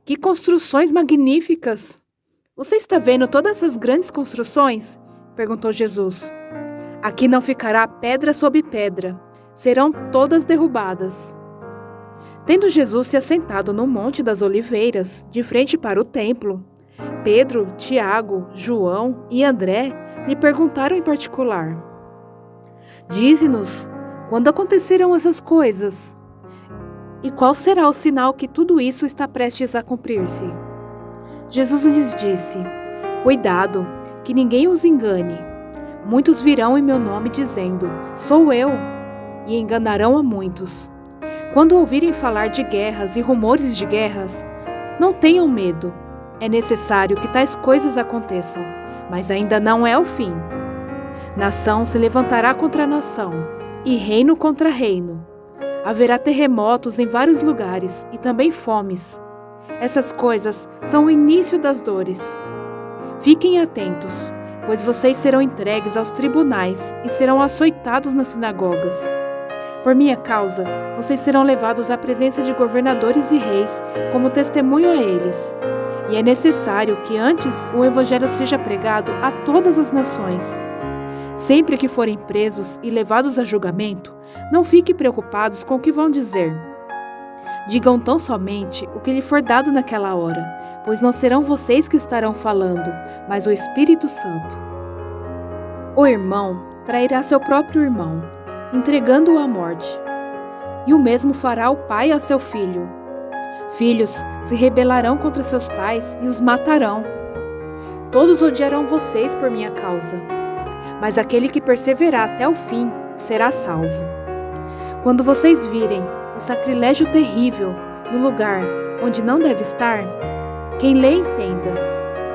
[SPEAKER 1] Que construções magníficas! Você está vendo todas essas grandes construções? Perguntou Jesus. Aqui não ficará pedra sobre pedra, serão todas derrubadas. Tendo Jesus se assentado no Monte das Oliveiras, de frente para o templo, Pedro, Tiago, João e André lhe perguntaram em particular: Dize-nos, quando acontecerão essas coisas? E qual será o sinal que tudo isso está prestes a cumprir-se? Jesus lhes disse: Cuidado, que ninguém os engane. Muitos virão em meu nome dizendo: Sou eu, e enganarão a muitos. Quando ouvirem falar de guerras e rumores de guerras, não tenham medo. É necessário que tais coisas aconteçam, mas ainda não é o fim. Nação se levantará contra nação, e reino contra reino. Haverá terremotos em vários lugares e também fomes. Essas coisas são o início das dores. Fiquem atentos, pois vocês serão entregues aos tribunais e serão açoitados nas sinagogas. Por minha causa, vocês serão levados à presença de governadores e reis como testemunho a eles. E é necessário que antes o evangelho seja pregado a todas as nações. Sempre que forem presos e levados a julgamento, não fiquem preocupados com o que vão dizer. Digam tão somente o que lhe for dado naquela hora, pois não serão vocês que estarão falando, mas o Espírito Santo. O irmão trairá seu próprio irmão, entregando-o à morte. E o mesmo fará o pai a seu filho. Filhos se rebelarão contra seus pais e os matarão. Todos odiarão vocês por minha causa, mas aquele que perseverar até o fim será salvo. Quando vocês virem o sacrilégio terrível no lugar onde não deve estar, quem lê entenda.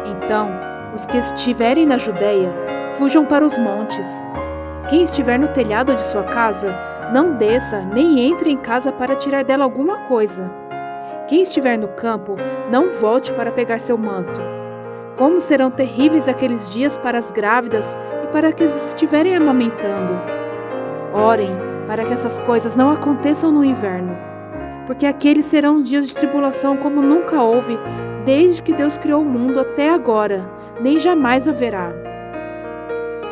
[SPEAKER 1] Então, os que estiverem na Judeia, fujam para os montes. Quem estiver no telhado de sua casa, não desça nem entre em casa para tirar dela alguma coisa. Quem estiver no campo, não volte para pegar seu manto. Como serão terríveis aqueles dias para as grávidas e para que estiverem amamentando. Orem para que essas coisas não aconteçam no inverno, porque aqueles serão dias de tribulação como nunca houve, desde que Deus criou o mundo até agora, nem jamais haverá.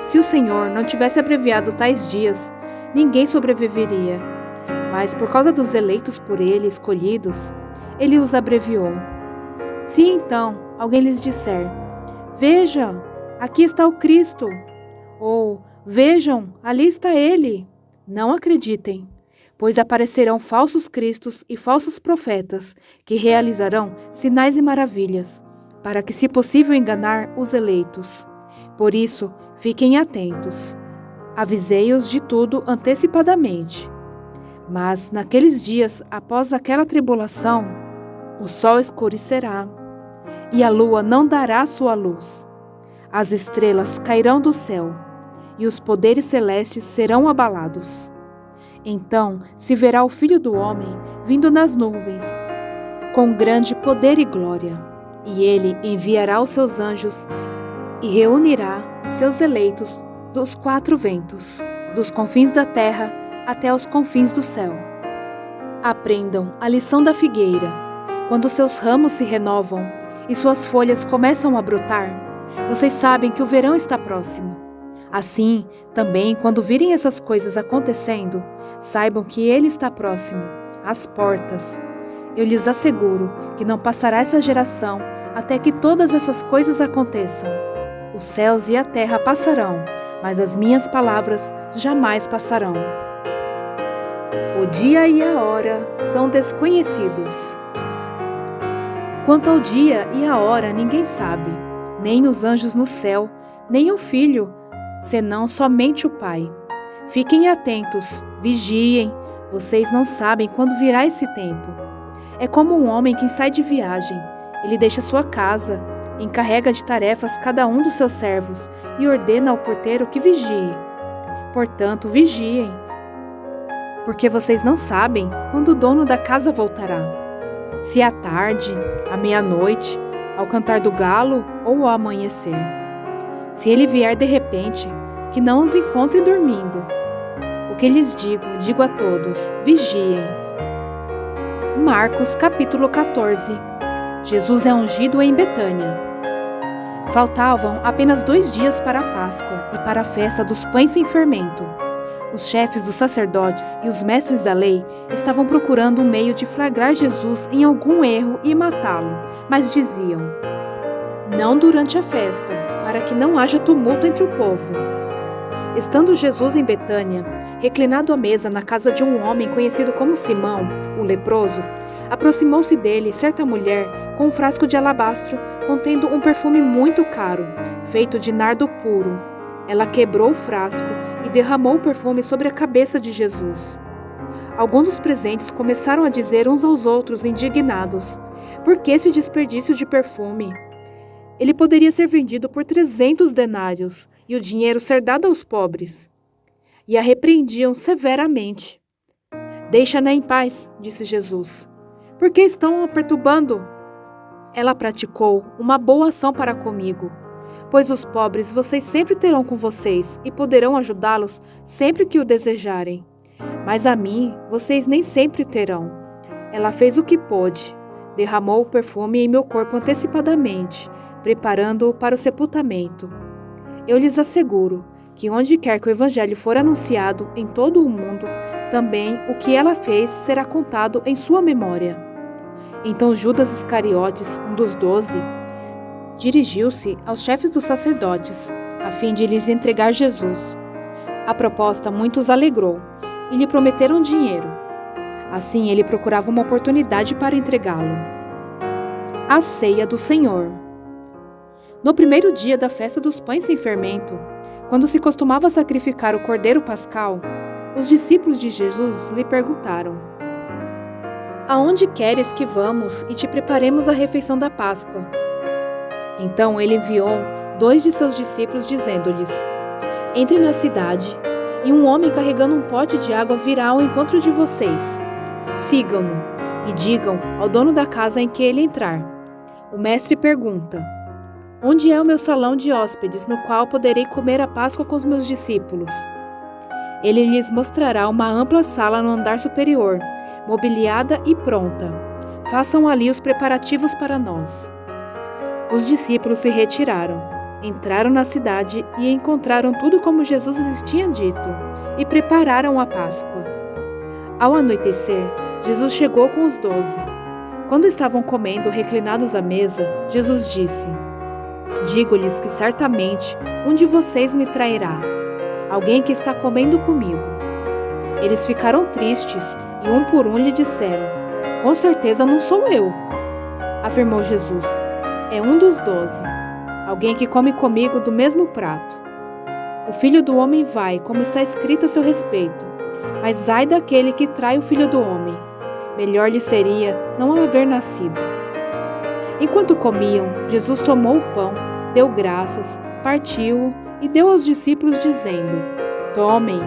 [SPEAKER 1] Se o Senhor não tivesse abreviado tais dias, ninguém sobreviveria, mas por causa dos eleitos por Ele, escolhidos, Ele os abreviou. Se então alguém lhes disser, veja, aqui está o Cristo, ou vejam, ali está Ele, não acreditem, pois aparecerão falsos cristos e falsos profetas, que realizarão sinais e maravilhas, para que, se possível, enganar os eleitos. Por isso, fiquem atentos. Avisei-os de tudo antecipadamente. Mas, naqueles dias, após aquela tribulação, o sol escurecerá, e a lua não dará sua luz. As estrelas cairão do céu, e os poderes celestes serão abalados. Então se verá o Filho do Homem vindo nas nuvens, com grande poder e glória, e ele enviará os seus anjos e reunirá os seus eleitos dos quatro ventos, dos confins da terra até os confins do céu. Aprendam a lição da figueira. Quando seus ramos se renovam e suas folhas começam a brotar, vocês sabem que o verão está próximo. Assim, também, quando virem essas coisas acontecendo, saibam que ele está próximo, às portas. Eu lhes asseguro que não passará essa geração até que todas essas coisas aconteçam. Os céus e a terra passarão, mas as minhas palavras jamais passarão. O dia e a hora são desconhecidos. Quanto ao dia e a hora ninguém sabe, nem os anjos no céu, nem o Filho, senão somente o Pai. Fiquem atentos, vigiem, vocês não sabem quando virá esse tempo. É como um homem que sai de viagem. Ele deixa sua casa, encarrega de tarefas cada um dos seus servos e ordena ao porteiro que vigie. Portanto, vigiem, porque vocês não sabem quando o dono da casa voltará. Se é à tarde, à meia-noite, ao cantar do galo ou ao amanhecer. Se ele vier de repente, que não os encontre dormindo. O que lhes digo a todos, vigiem. Marcos capítulo 14. Jesus é ungido em Betânia. Faltavam apenas 2 dias para a Páscoa e para a festa dos pães sem fermento. Os chefes dos sacerdotes e os mestres da lei estavam procurando um meio de flagrar Jesus em algum erro e matá-lo, mas diziam: não durante a festa, para que não haja tumulto entre o povo. Estando Jesus em Betânia, reclinado à mesa na casa de um homem conhecido como Simão, o leproso, aproximou-se dele certa mulher com um frasco de alabastro contendo um perfume muito caro, feito de nardo puro. Ela quebrou o frasco e derramou o perfume sobre a cabeça de Jesus. Alguns dos presentes começaram a dizer uns aos outros, indignados: por que esse desperdício de perfume? Ele poderia ser vendido por 300 denários e o dinheiro ser dado aos pobres. E a repreendiam severamente. Deixa-na em paz, disse Jesus. Por que estão a perturbando? Ela praticou uma boa ação para comigo, pois os pobres vocês sempre terão com vocês e poderão ajudá-los sempre que o desejarem. Mas a mim vocês nem sempre terão. Ela fez o que pôde, derramou o perfume em meu corpo antecipadamente, preparando-o para o sepultamento. Eu lhes asseguro que onde quer que o Evangelho for anunciado em todo o mundo, também o que ela fez será contado em sua memória. Então Judas Iscariotes, um dos 12, dirigiu-se aos chefes dos sacerdotes, a fim de lhes entregar Jesus. A proposta muito os alegrou, e lhe prometeram dinheiro. Assim ele procurava uma oportunidade para entregá-lo. A ceia do Senhor. No primeiro dia da festa dos pães sem fermento, quando se costumava sacrificar o cordeiro pascal, os discípulos de Jesus lhe perguntaram: Aonde queres que vamos e te preparemos a refeição da Páscoa? Então ele enviou 2 de seus discípulos, dizendo-lhes: Entre na cidade, e um homem carregando um pote de água virá ao encontro de vocês. Sigam-no e digam ao dono da casa em que ele entrar: O mestre pergunta: Onde é o meu salão de hóspedes, no qual poderei comer a Páscoa com os meus discípulos? Ele lhes mostrará uma ampla sala no andar superior, mobiliada e pronta. Façam ali os preparativos para nós. Os discípulos se retiraram, entraram na cidade e encontraram tudo como Jesus lhes tinha dito, e prepararam a Páscoa. Ao anoitecer, Jesus chegou com os 12. Quando estavam comendo, reclinados à mesa, Jesus disse: Digo-lhes que certamente um de vocês me trairá, alguém que está comendo comigo. Eles ficaram tristes e um por um lhe disseram: Com certeza não sou eu. Afirmou Jesus: É um dos 12, alguém que come comigo do mesmo prato. O Filho do Homem vai, como está escrito a seu respeito, mas ai daquele que trai o Filho do Homem. Melhor lhe seria não haver nascido. Enquanto comiam, Jesus tomou o pão, deu graças, partiu-o e deu aos discípulos, dizendo: Tomem,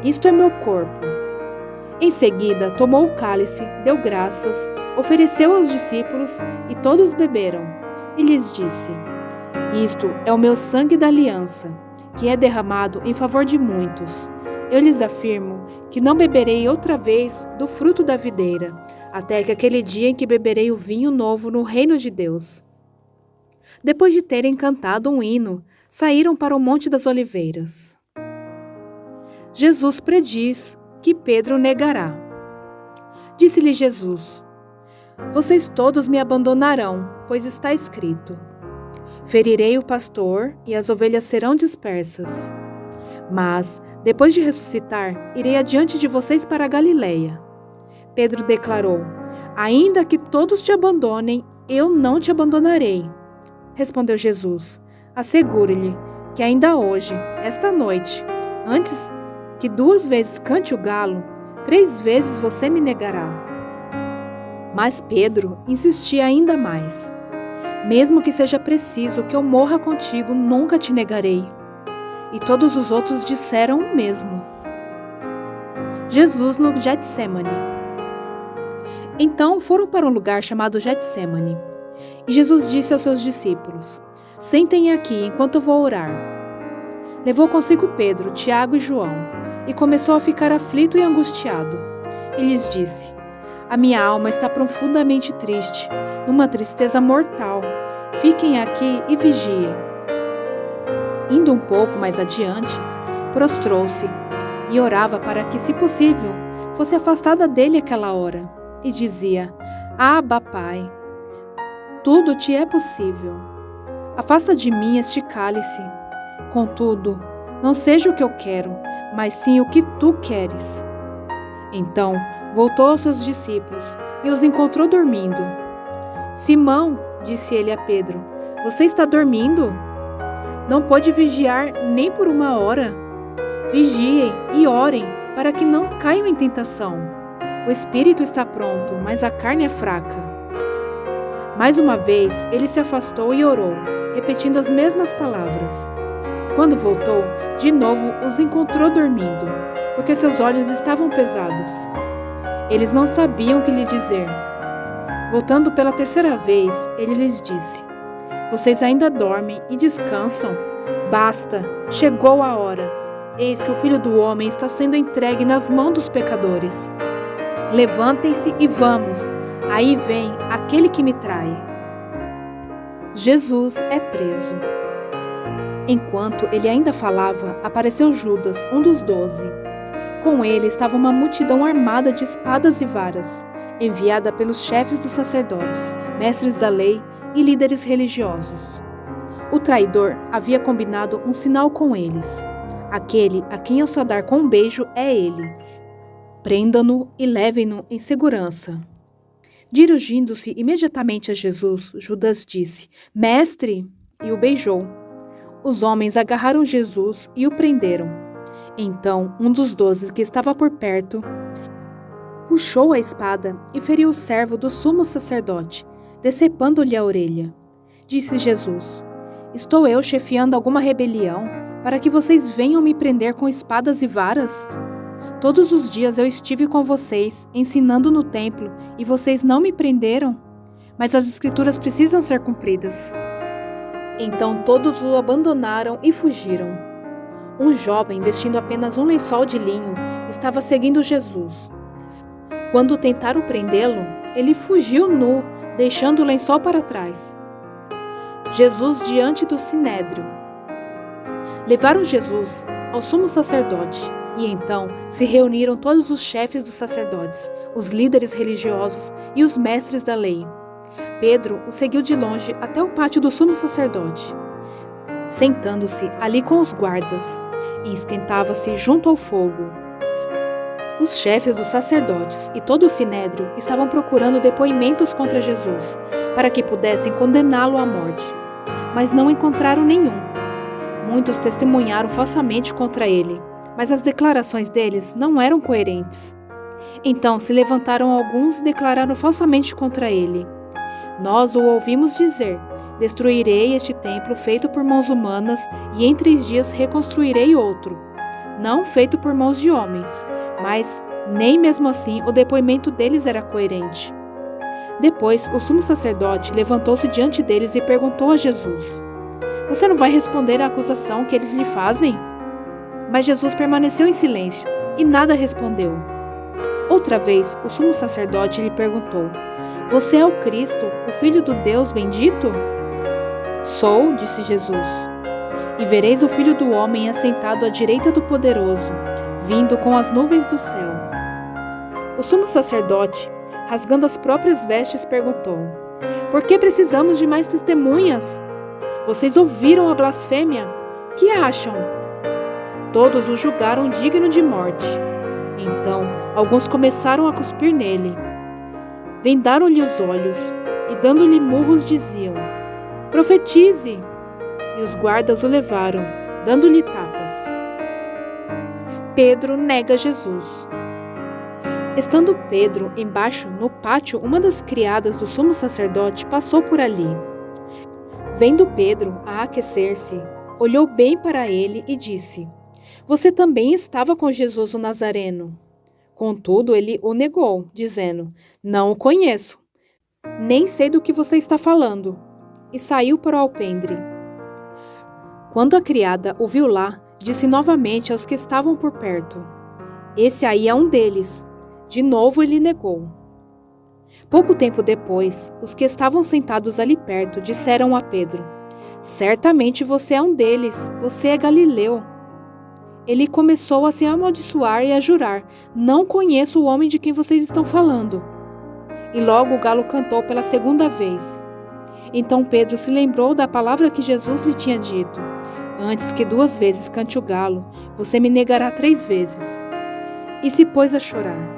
[SPEAKER 1] isto é meu corpo. Em seguida, tomou o cálice, deu graças, ofereceu aos discípulos e todos beberam. E lhes disse: Isto é o meu sangue da aliança, que é derramado em favor de muitos. Eu lhes afirmo que não beberei outra vez do fruto da videira, até que aquele dia em que beberei o vinho novo no reino de Deus. Depois de terem cantado um hino, saíram para o Monte das Oliveiras. Jesus prediz que Pedro negará. Disse-lhe Jesus: Vocês todos me abandonarão, pois está escrito: Ferirei o pastor e as ovelhas serão dispersas. Mas, depois de ressuscitar, irei adiante de vocês para a Galileia. Pedro declarou: Ainda que todos te abandonem, eu não te abandonarei. Respondeu Jesus: Assegure-lhe que ainda hoje, esta noite, antes que 2 vezes cante o galo, 3 vezes você me negará. Mas Pedro insistia ainda mais: Mesmo que seja preciso que eu morra contigo, nunca te negarei. E todos os outros disseram o mesmo. Jesus no Getsêmani. Então foram para um lugar chamado Getsêmani. E Jesus disse aos seus discípulos: Sentem aqui enquanto eu vou orar. Levou consigo Pedro, Tiago e João, e começou a ficar aflito e angustiado. E lhes disse: A minha alma está profundamente triste, numa tristeza mortal. Fiquem aqui e vigiem. Indo um pouco mais adiante, prostrou-se e orava para que, se possível, fosse afastada dele aquela hora, e dizia: Abba, Pai, tudo te é possível. Afasta de mim este cálice. Contudo, não seja o que eu quero, mas sim o que tu queres. Então voltou aos seus discípulos e os encontrou dormindo. Simão, disse ele a Pedro, você está dormindo? Não pode vigiar nem por 1 hora? Vigiem e orem para que não caiam em tentação. O espírito está pronto, mas a carne é fraca. Mais uma vez, ele se afastou e orou, repetindo as mesmas palavras. Quando voltou, de novo os encontrou dormindo, porque seus olhos estavam pesados. Eles não sabiam o que lhe dizer. Voltando pela 3ª vez, ele lhes disse: Vocês ainda dormem e descansam? Basta, chegou a hora. Eis que o Filho do Homem está sendo entregue nas mãos dos pecadores. Levantem-se e vamos. Aí vem aquele que me trai. Jesus é preso. Enquanto ele ainda falava, apareceu Judas, um dos 12. Com ele estava uma multidão armada de espadas e varas, enviada pelos chefes dos sacerdotes, mestres da lei e líderes religiosos. O traidor havia combinado um sinal com eles. Aquele a quem eu só dar com um beijo é ele. Prendam-no e levem-no em segurança. Dirigindo-se imediatamente a Jesus, Judas disse: Mestre! E o beijou. Os homens agarraram Jesus e o prenderam. Então, um dos 12 que estava por perto puxou a espada e feriu o servo do sumo sacerdote, decepando-lhe a orelha. Disse Jesus: Estou eu chefiando alguma rebelião para que vocês venham me prender com espadas e varas? Todos os dias eu estive com vocês, ensinando no templo, e vocês não me prenderam? Mas as escrituras precisam ser cumpridas. Então todos o abandonaram e fugiram. Um jovem, vestindo apenas um lençol de linho, estava seguindo Jesus. Quando tentaram prendê-lo, ele fugiu nu, deixando o lençol para trás. Jesus diante do sinédrio. Levaram Jesus ao sumo sacerdote, e então se reuniram todos os chefes dos sacerdotes, os líderes religiosos e os mestres da lei. Pedro o seguiu de longe até o pátio do sumo sacerdote. Sentando-se ali com os guardas, e esquentava-se junto ao fogo. Os chefes dos sacerdotes e todo o sinédrio estavam procurando depoimentos contra Jesus, para que pudessem condená-lo à morte. Mas não encontraram nenhum. Muitos testemunharam falsamente contra ele, mas as declarações deles não eram coerentes. Então se levantaram alguns e declararam falsamente contra ele. Nós o ouvimos dizer: Destruirei este templo feito por mãos humanas e em 3 dias reconstruirei outro, não feito por mãos de homens. Mas nem mesmo assim o depoimento deles era coerente. Depois o sumo sacerdote levantou-se diante deles e perguntou a Jesus: Você não vai responder à acusação que eles lhe fazem? Mas Jesus permaneceu em silêncio e nada respondeu. Outra vez o sumo sacerdote lhe perguntou: Você é o Cristo, o Filho do Deus bendito? Sou, disse Jesus. E vereis o Filho do Homem assentado à direita do Poderoso, vindo com as nuvens do céu. O sumo sacerdote, rasgando as próprias vestes, perguntou: Por que precisamos de mais testemunhas? Vocês ouviram a blasfêmia? Que acham? Todos o julgaram digno de morte. Então, alguns começaram a cuspir nele. Vendaram-lhe os olhos e, dando-lhe murros, diziam: Profetize! E os guardas o levaram, dando-lhe tapas. Pedro nega Jesus. Estando Pedro embaixo no pátio, uma das criadas do sumo sacerdote passou por ali. Vendo Pedro a aquecer-se, olhou bem para ele e disse: Você também estava com Jesus o Nazareno. Contudo, ele o negou, dizendo: Não o conheço, nem sei do que você está falando. E saiu para o alpendre. Quando a criada o viu lá, disse novamente aos que estavam por perto: Esse aí é um deles. De novo ele negou. Pouco tempo depois, os que estavam sentados ali perto disseram a Pedro: Certamente você é um deles, você é galileu. Ele começou a se amaldiçoar e a jurar: Não conheço o homem de quem vocês estão falando. E logo o galo cantou pela segunda vez. Então Pedro se lembrou da palavra que Jesus lhe tinha dito: Antes que 2 vezes cante o galo, você me negará 3 vezes. E se pôs a chorar.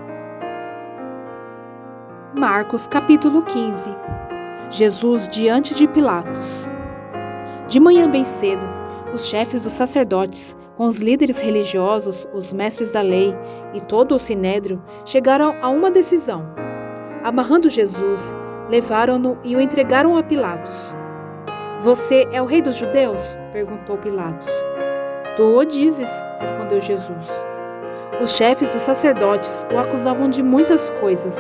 [SPEAKER 1] Marcos capítulo 15. Jesus diante de Pilatos. De manhã bem cedo, os chefes dos sacerdotes, com os líderes religiosos, os mestres da lei e todo o sinédrio, chegaram a uma decisão. Amarrando Jesus, levaram-no e o entregaram a Pilatos. Você é o rei dos judeus? Perguntou Pilatos. Tu o dizes, respondeu Jesus. Os chefes dos sacerdotes o acusavam de muitas coisas.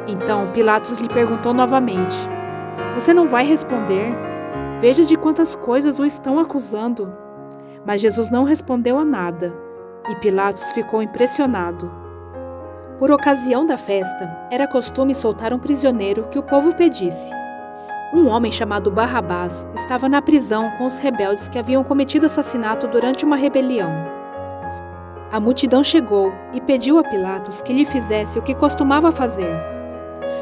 [SPEAKER 1] Então Pilatos lhe perguntou novamente: Você não vai responder? Veja de quantas coisas o estão acusando. Mas Jesus não respondeu a nada, e Pilatos ficou impressionado. Por ocasião da festa, era costume soltar um prisioneiro que o povo pedisse. Um homem chamado Barrabás estava na prisão com os rebeldes que haviam cometido assassinato durante uma rebelião. A multidão chegou e pediu a Pilatos que lhe fizesse o que costumava fazer.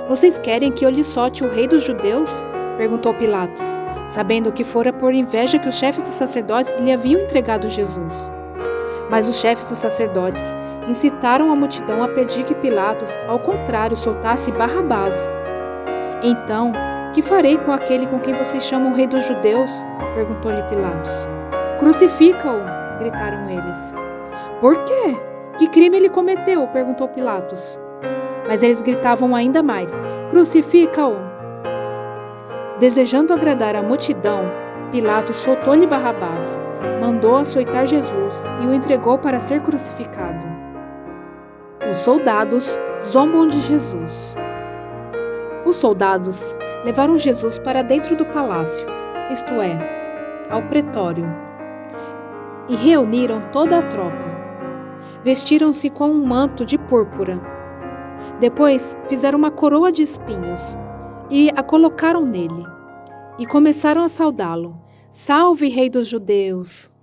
[SPEAKER 1] "Vocês querem que eu lhe solte o rei dos judeus?" perguntou Pilatos, sabendo que fora por inveja que os chefes dos sacerdotes lhe haviam entregado Jesus. Mas os chefes dos sacerdotes incitaram a multidão a pedir que Pilatos, ao contrário, soltasse Barrabás. "Então, que farei com aquele com quem vocês chamam o rei dos judeus?" perguntou-lhe Pilatos. "Crucifica-o!" gritaram eles. "Por quê? Que crime ele cometeu?" perguntou Pilatos. Mas eles gritavam ainda mais: "Crucifica-o!" Desejando agradar a multidão, Pilatos soltou-lhe Barrabás, mandou açoitar Jesus e o entregou para ser crucificado. Os soldados zombam de Jesus. Os soldados levaram Jesus para dentro do palácio, isto é, ao pretório, e reuniram toda a tropa. Vestiram-se com um manto de púrpura. Depois fizeram uma coroa de espinhos e a colocaram nele. E começaram a saudá-lo: "Salve, Rei dos Judeus!"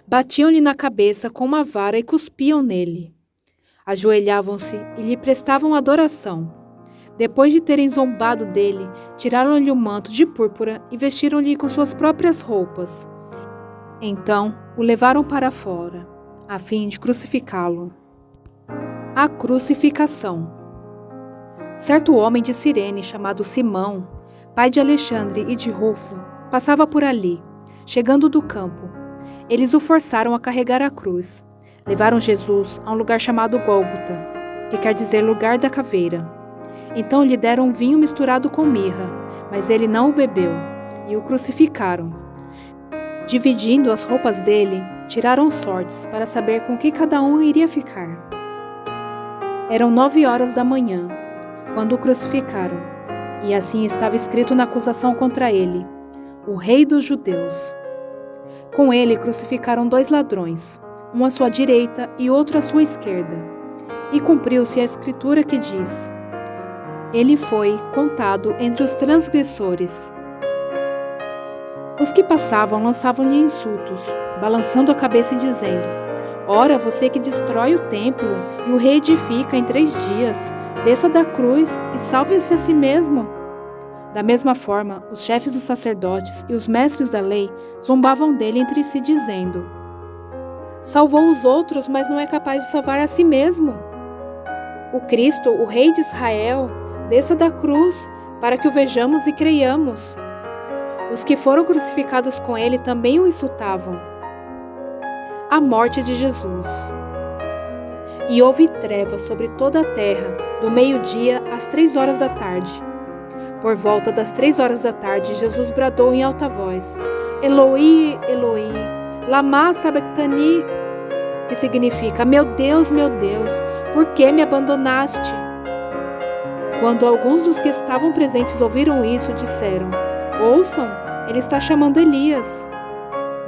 [SPEAKER 1] Batiam-lhe na cabeça com uma vara e cuspiam nele. Ajoelhavam-se e lhe prestavam adoração. Depois de terem zombado dele, tiraram-lhe o manto de púrpura e vestiram-lhe com suas próprias roupas. Então o levaram para fora, a fim de crucificá-lo. A crucificação. Certo homem de Cirene, chamado Simão, pai de Alexandre e de Rufo, passava por ali, chegando do campo. Eles o forçaram a carregar a cruz. Levaram Jesus a um lugar chamado Gólgota, que quer dizer lugar da caveira. Então lhe deram um vinho misturado com mirra, mas ele não o bebeu, e o crucificaram. Dividindo as roupas dele, tiraram sortes para saber com que cada um iria ficar. Eram 9 horas da manhã, quando o crucificaram, e assim estava escrito na acusação contra ele: "O Rei dos Judeus." Com ele crucificaram 2 ladrões, um à sua direita e outro à sua esquerda. E cumpriu-se a escritura que diz: "Ele foi contado entre os transgressores." Os que passavam lançavam-lhe insultos, balançando a cabeça e dizendo: "Ora, você que destrói o templo e o reedifica em 3 dias, desça da cruz e salve-se a si mesmo." Da mesma forma, os chefes dos sacerdotes e os mestres da lei zombavam dele entre si, dizendo: "Salvou os outros, mas não é capaz de salvar a si mesmo. O Cristo, o Rei de Israel, desça da cruz, para que o vejamos e creiamos." Os que foram crucificados com ele também o insultavam. A morte de Jesus. E houve trevas sobre toda a terra, do meio-dia às 3 horas da tarde. Por volta das 3 horas da tarde, Jesus bradou em alta voz: "Eloi, Eloi, lama sabachthani", que significa: meu Deus, por que me abandonaste?" Quando alguns dos que estavam presentes ouviram isso, disseram: "Ouçam, ele está chamando Elias."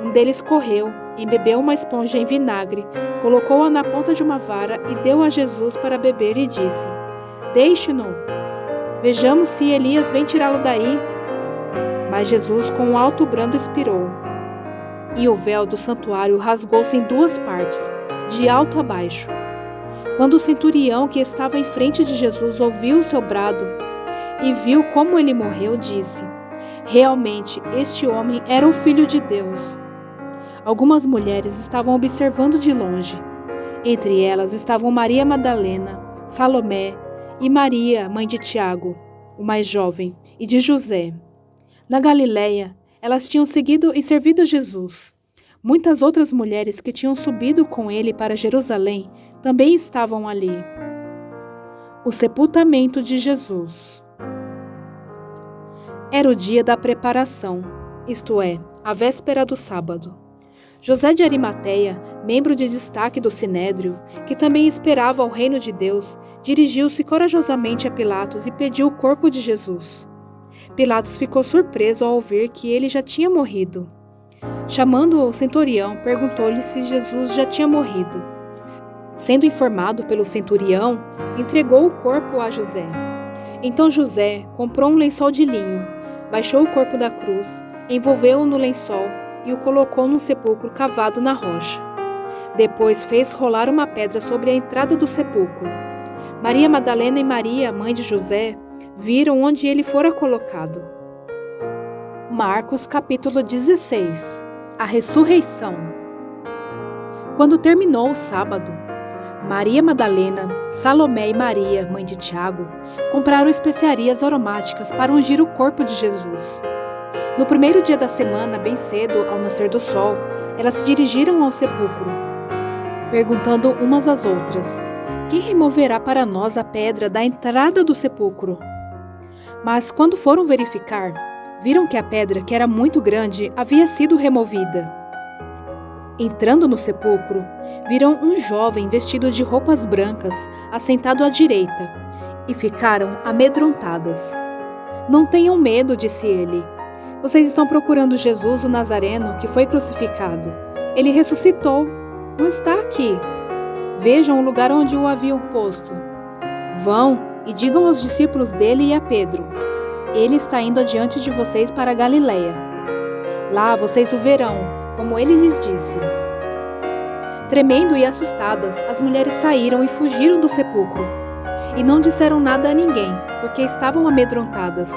[SPEAKER 1] Um deles correu, embebeu uma esponja em vinagre, colocou-a na ponta de uma vara e deu a Jesus para beber e disse: "Deixe-no. Vejamos se Elias vem tirá-lo daí." Mas Jesus, com um alto brando, expirou. E o véu do santuário rasgou-se em 2 partes, de alto a baixo. Quando o centurião que estava em frente de Jesus ouviu o seu brado e viu como ele morreu, disse: "Realmente, este homem era o Filho de Deus." Algumas mulheres estavam observando de longe. Entre elas estavam Maria Madalena, Salomé e Maria, mãe de Tiago, o mais jovem, e de José. Na Galileia, elas tinham seguido e servido a Jesus. Muitas outras mulheres que tinham subido com ele para Jerusalém também estavam ali. O sepultamento de Jesus. Era o dia da preparação, isto é, a véspera do sábado. José de Arimateia, membro de destaque do Sinédrio, que também esperava o reino de Deus, dirigiu-se corajosamente a Pilatos e pediu o corpo de Jesus. Pilatos ficou surpreso ao ouvir que ele já tinha morrido. Chamando o centurião, perguntou-lhe se Jesus já tinha morrido. Sendo informado pelo centurião, entregou o corpo a José. Então José comprou um lençol de linho, baixou o corpo da cruz, envolveu-o no lençol e o colocou num sepulcro cavado na rocha. Depois fez rolar uma pedra sobre a entrada do sepulcro. Maria Madalena e Maria, mãe de José, viram onde ele fora colocado. Marcos capítulo 16. A ressurreição. Quando terminou o sábado, Maria Madalena, Salomé e Maria, mãe de Tiago, compraram especiarias aromáticas para ungir o corpo de Jesus. No primeiro dia da semana, bem cedo, ao nascer do sol, elas se dirigiram ao sepulcro, perguntando umas às outras: quem removerá para nós a pedra da entrada do sepulcro? Mas quando foram verificar, viram que a pedra, que era muito grande, havia sido removida. Entrando no sepulcro, viram um jovem vestido de roupas brancas, assentado à direita, e ficaram amedrontadas. Não tenham medo, disse ele. Vocês estão procurando Jesus, o Nazareno, que foi crucificado. Ele ressuscitou. Não está aqui. Vejam o lugar onde o haviam posto. Vão e digam aos discípulos dele e a Pedro: ele está indo adiante de vocês para a Galiléia. Lá vocês o verão, como ele lhes disse. Tremendo e assustadas, as mulheres saíram e fugiram do sepulcro. E não disseram nada a ninguém, porque estavam amedrontadas.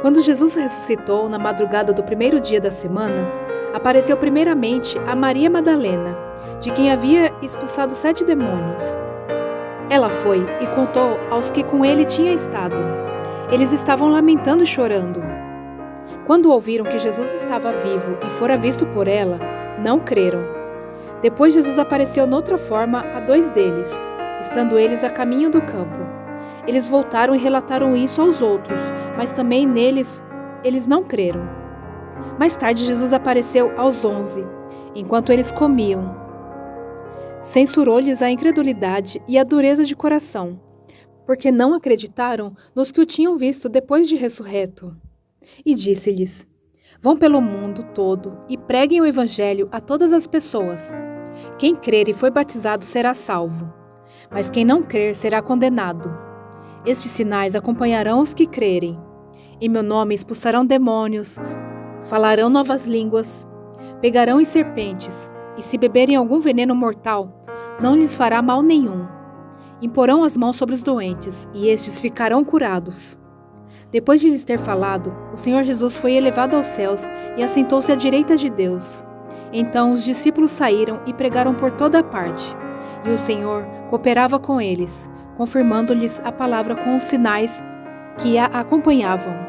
[SPEAKER 1] Quando Jesus ressuscitou na madrugada do primeiro dia da semana, apareceu primeiramente a Maria Madalena, de quem havia expulsado 7 demônios. Ela foi e contou aos que com ele tinha estado. Eles estavam lamentando e chorando. Quando ouviram que Jesus estava vivo e fora visto por ela, não creram. Depois Jesus apareceu noutra forma a 2 deles, estando eles a caminho do campo. Eles voltaram e relataram isso aos outros, mas também neles eles não creram. Mais tarde Jesus apareceu aos 11, enquanto eles comiam. Censurou-lhes a incredulidade e a dureza de coração, porque não acreditaram nos que o tinham visto depois de ressurreto. E disse-lhes: vão pelo mundo todo e preguem o evangelho a todas as pessoas. Quem crer e for batizado será salvo, mas quem não crer será condenado. Estes sinais acompanharão os que crerem. Em meu nome expulsarão demônios, falarão novas línguas, pegarão em serpentes, e se beberem algum veneno mortal, não lhes fará mal nenhum. Imporão as mãos sobre os doentes, e estes ficarão curados. Depois de lhes ter falado, o Senhor Jesus foi elevado aos céus e assentou-se à direita de Deus. Então os discípulos saíram e pregaram por toda a parte, e o Senhor cooperava com eles, confirmando-lhes a palavra com os sinais que a acompanhavam.